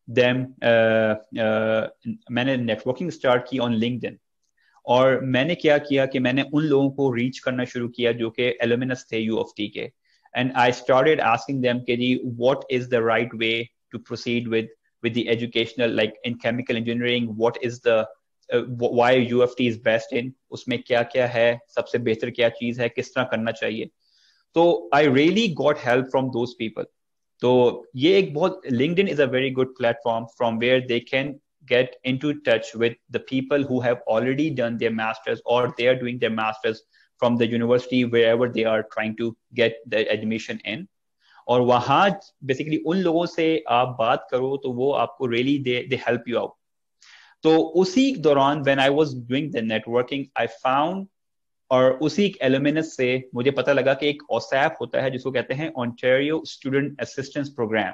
them. मैंने नेटवर्किंग स्टार्ट की ऑन LinkedIn, और मैंने क्या किया कि मैंने उन लोगों को रीच करना शुरू किया जो कि alumnus थे U of T के. And I started asking them, what is the right way to proceed with the educational, like in chemical engineering, what is the why U of T is best in, उसमें क्या क्या है, सबसे बेहतर क्या चीज है, किस तरह करना चाहिए. तो I really got help from those people. तो ये एक बहुत, LinkedIn is a very good platform from where they can get into touch with the people who have already done their masters or they are doing their masters from the university wherever they are trying to get the admission in. और वहां basically उन लोगों से आप बात करो तो वो आपको really they help you out. तो उसी दौरान when I was doing the networking I found, और उसी एलुमिनस से मुझे पता लगा कि एक OSAP होता है जिसको कहते हैं Ontario student assistance program.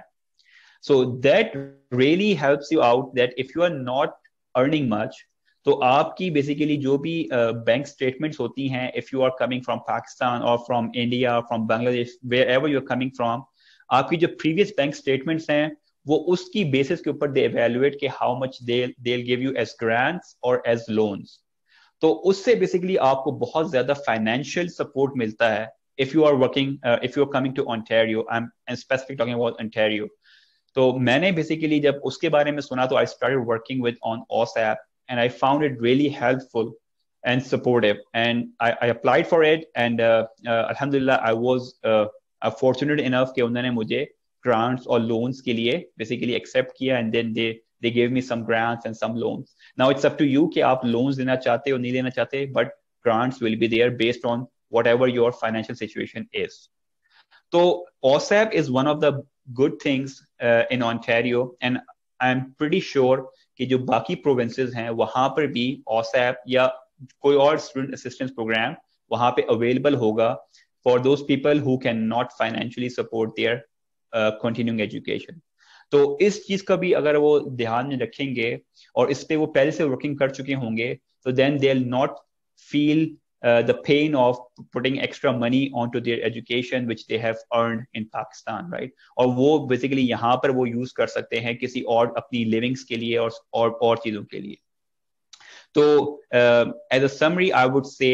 So that really helps you out that if you are not earning much, तो आपकी बेसिकली जो भी बैंक स्टेटमेंट्स होती हैं, if you are coming from Pakistan और from India, from Bangladesh, wherever you are coming from, आपकी जो previous bank statements हैं वो उसकी बेसिस के ऊपर दे इवैल्यूएट कि how much they give you as grants और एज लोन्स. तो उससे बेसिकली आपको बहुत ज्यादा फाइनेंशियल सपोर्ट मिलता है if you are working, if you are coming to Ontario. I am specific talking about Ontario. तो मैंने बेसिकली जब उसके बारे में सुना तो I started working with on OSAP and I found it really helpful and supportive, and I applied for it, and alhamdulillah I was fortunate enough कि उन्होंने मुझे grants और loans के लिए basically accept किया, and then they gave me some grants and some loans. Now it's up to you कि आप loans लेना चाहते हो नहीं लेना चाहते, but grants will be there based on whatever your financial situation is. So OSAP is one of the good things in Ontario, and I'm pretty sure कि जो बाकी प्रोविंसेस हैं वहां पर भी OSAP या कोई और स्टूडेंट असिस्टेंस प्रोग्राम वहां पे अवेलेबल होगा for those people who can not financially support their continuing education. तो इस चीज का भी अगर वो ध्यान में रखेंगे और इस पे वो पहले से वर्किंग कर चुके होंगे, तो then they will not feel the pain of putting extra money onto their education which they have earned in Pakistan, right? और वो basically यहाँ पर वो use कर सकते हैं किसी और अपनी livings के लिए और चीजों के लिए. तो as a summary I would say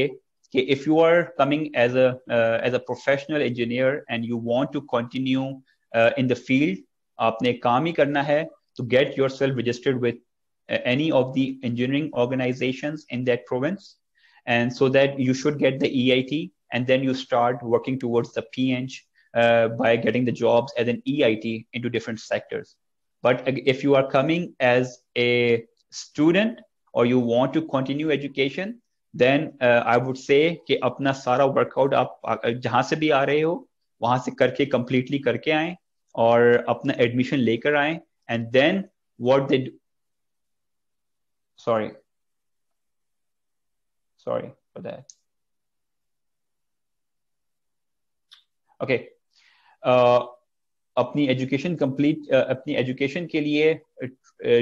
कि if you are coming as a professional engineer and you want to continue in the field, आपने काम ही करना है, to get yourself registered with any of the engineering organizations in that province, and so that you should get the EIT, and then you start working towards the PEng by getting the jobs as an EIT into different sectors. But if you are coming as a student or you want to continue education, then I would say कि अपना सारा workout आप जहां से भी आ रहे हो वहां से करके completely करके आएं और अपना admission लेकर आएं, and then what they do, sorry for that. Okay. अपनी एजुकेशन अपनी एजुकेशन के लिए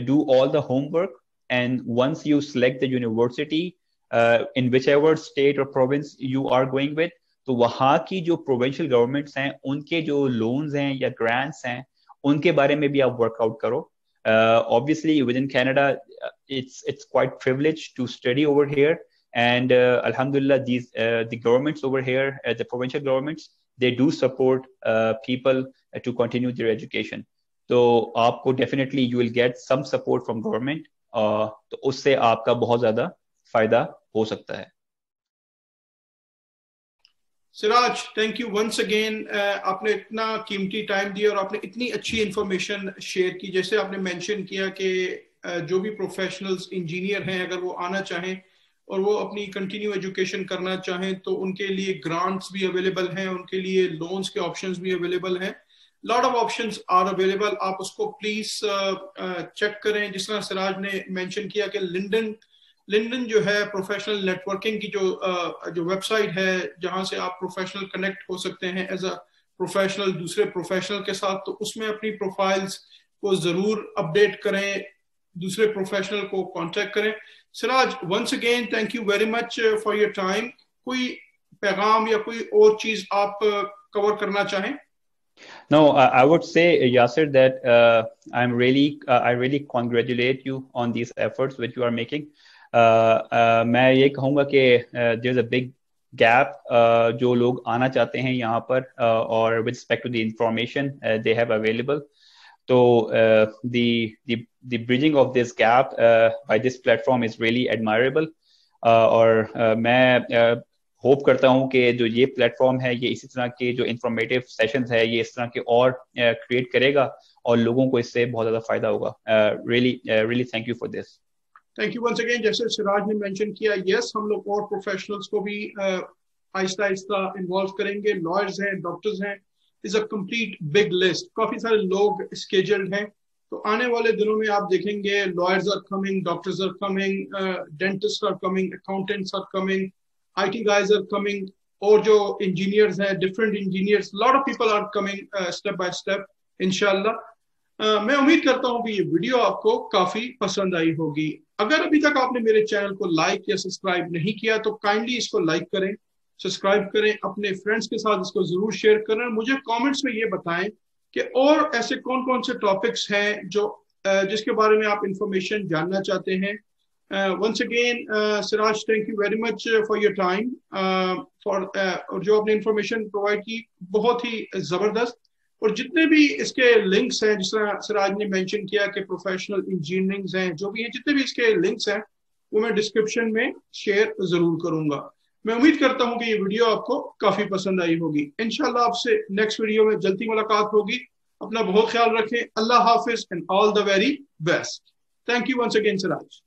do all the homework, and once you select the university in whichever state or province you are going with, तो वहाँ की जो provincial governments हैं उनके जो loans हैं या grants हैं उनके बारे में भी आप workout करो. Obviously within Canada it's quite privileged to study over here, and alhamdulillah these the governments over here, the provincial governments, they do support people to continue their education. तो आपको definitely you will get some support from government, तो उससे आपका बहुत ज्यादा फायदा हो सकता है. Siraj, thank you once again. आपने इतना कीमती टाइम दिया और आपने इतनी अच्छी इंफॉर्मेशन शेयर की. जैसे आपने मेंशन किया कि जो भी प्रोफेशनल्स इंजीनियर हैं अगर वो आना चाहें और वो अपनी कंटिन्यू एजुकेशन करना चाहें तो उनके लिए ग्रांट्स भी अवेलेबल हैं, उनके लिए लोन्स के ऑप्शंस भी अवेलेबल हैं. Lot of options are available. आप उसको प्लीज चेक करें. जिस तरह सिराज ने मेंशन किया कि लिंडन जो है प्रोफेशनल नेटवर्किंग की जो वेबसाइट है जहां से आप प्रोफेशनल कनेक्ट हो सकते हैं एज अ प्रोफेशनल दूसरे प्रोफेशनल के साथ, तो उसमें अपनी प्रोफाइल्स को जरूर अपडेट करें, दूसरे प्रोफेशनल को कांटेक्ट करें. Siraj, once again thank you very much for your time. कोई पैगाम या कोई और चीज आप कवर करना चाहें? No, I would say, Yasir, that I really congratulate you on these efforts which you are making. मैं ये कहूँगा कि there's a big gap जो लोग आना चाहते हैं यहाँ पर और with respect to the information they have available. So the bridging of this gap by this platform is really admirable. और मैं होप करता हूँ कि जो ये प्लेटफॉर्म है ये इसी तरह के जो इंफॉर्मेटिव सेशंस है ये इस तरह के और क्रिएट करेगा और लोगों को इससे बहुत ज़्यादा फायदा होगा। Really thank you for this. Thank you once again. जैसे सिराज ने मेंशन किया, यस हम लोग और प्रोफेशनल्स को भी आहिस्ता आहिस्ता इन्वॉल्व करेंगे। लॉयर्स हैं, डॉक्टर्स हैं, is a complete big list, काफी सारे लोग स्केड्यूल्ड हैं। तो आने वाले दिनों में आप देखेंगे lawyers are coming, doctors are coming, dentist are coming, accountants are coming, IT guys are coming, और जो इंजीनियर्स हैं, different engineers, lot of people are coming step by step इंशाल्लाह। मैं उम्मीद करता हूँ कि ये वीडियो आपको काफी पसंद आई होगी। अगर अभी तक आपने मेरे चैनल को लाइक या सब्सक्राइब नहीं किया तो काइंडली इसको लाइक करें, सब्सक्राइब करें, अपने फ्रेंड्स के साथ इसको जरूर शेयर करें। मुझे कमेंट्स में ये बताएं कि और ऐसे कौन कौन से टॉपिक्स हैं जो जिसके बारे में आप इंफॉर्मेशन जानना चाहते हैं। Once again, Siraj, thank you very much for your time, और जो आपने इंफॉर्मेशन प्रोवाइड की बहुत ही जबरदस्त। और जितने भी इसके लिंक्स हैं, जिस तरह सिराज ने मेंशन किया कि प्रोफेशनल इंजीनियरिंग हैं, जो भी हैं, जितने भी इसके लिंक्स हैं वो मैं डिस्क्रिप्शन में शेयर जरूर करूंगा। मैं उम्मीद करता हूं कि ये वीडियो आपको काफी पसंद आई होगी। इंशाल्लाह आपसे नेक्स्ट वीडियो में जल्दी मुलाकात होगी। अपना बहुत ख्याल रखें। अल्लाह हाफिज and all the very best. Thank you once again Siraj.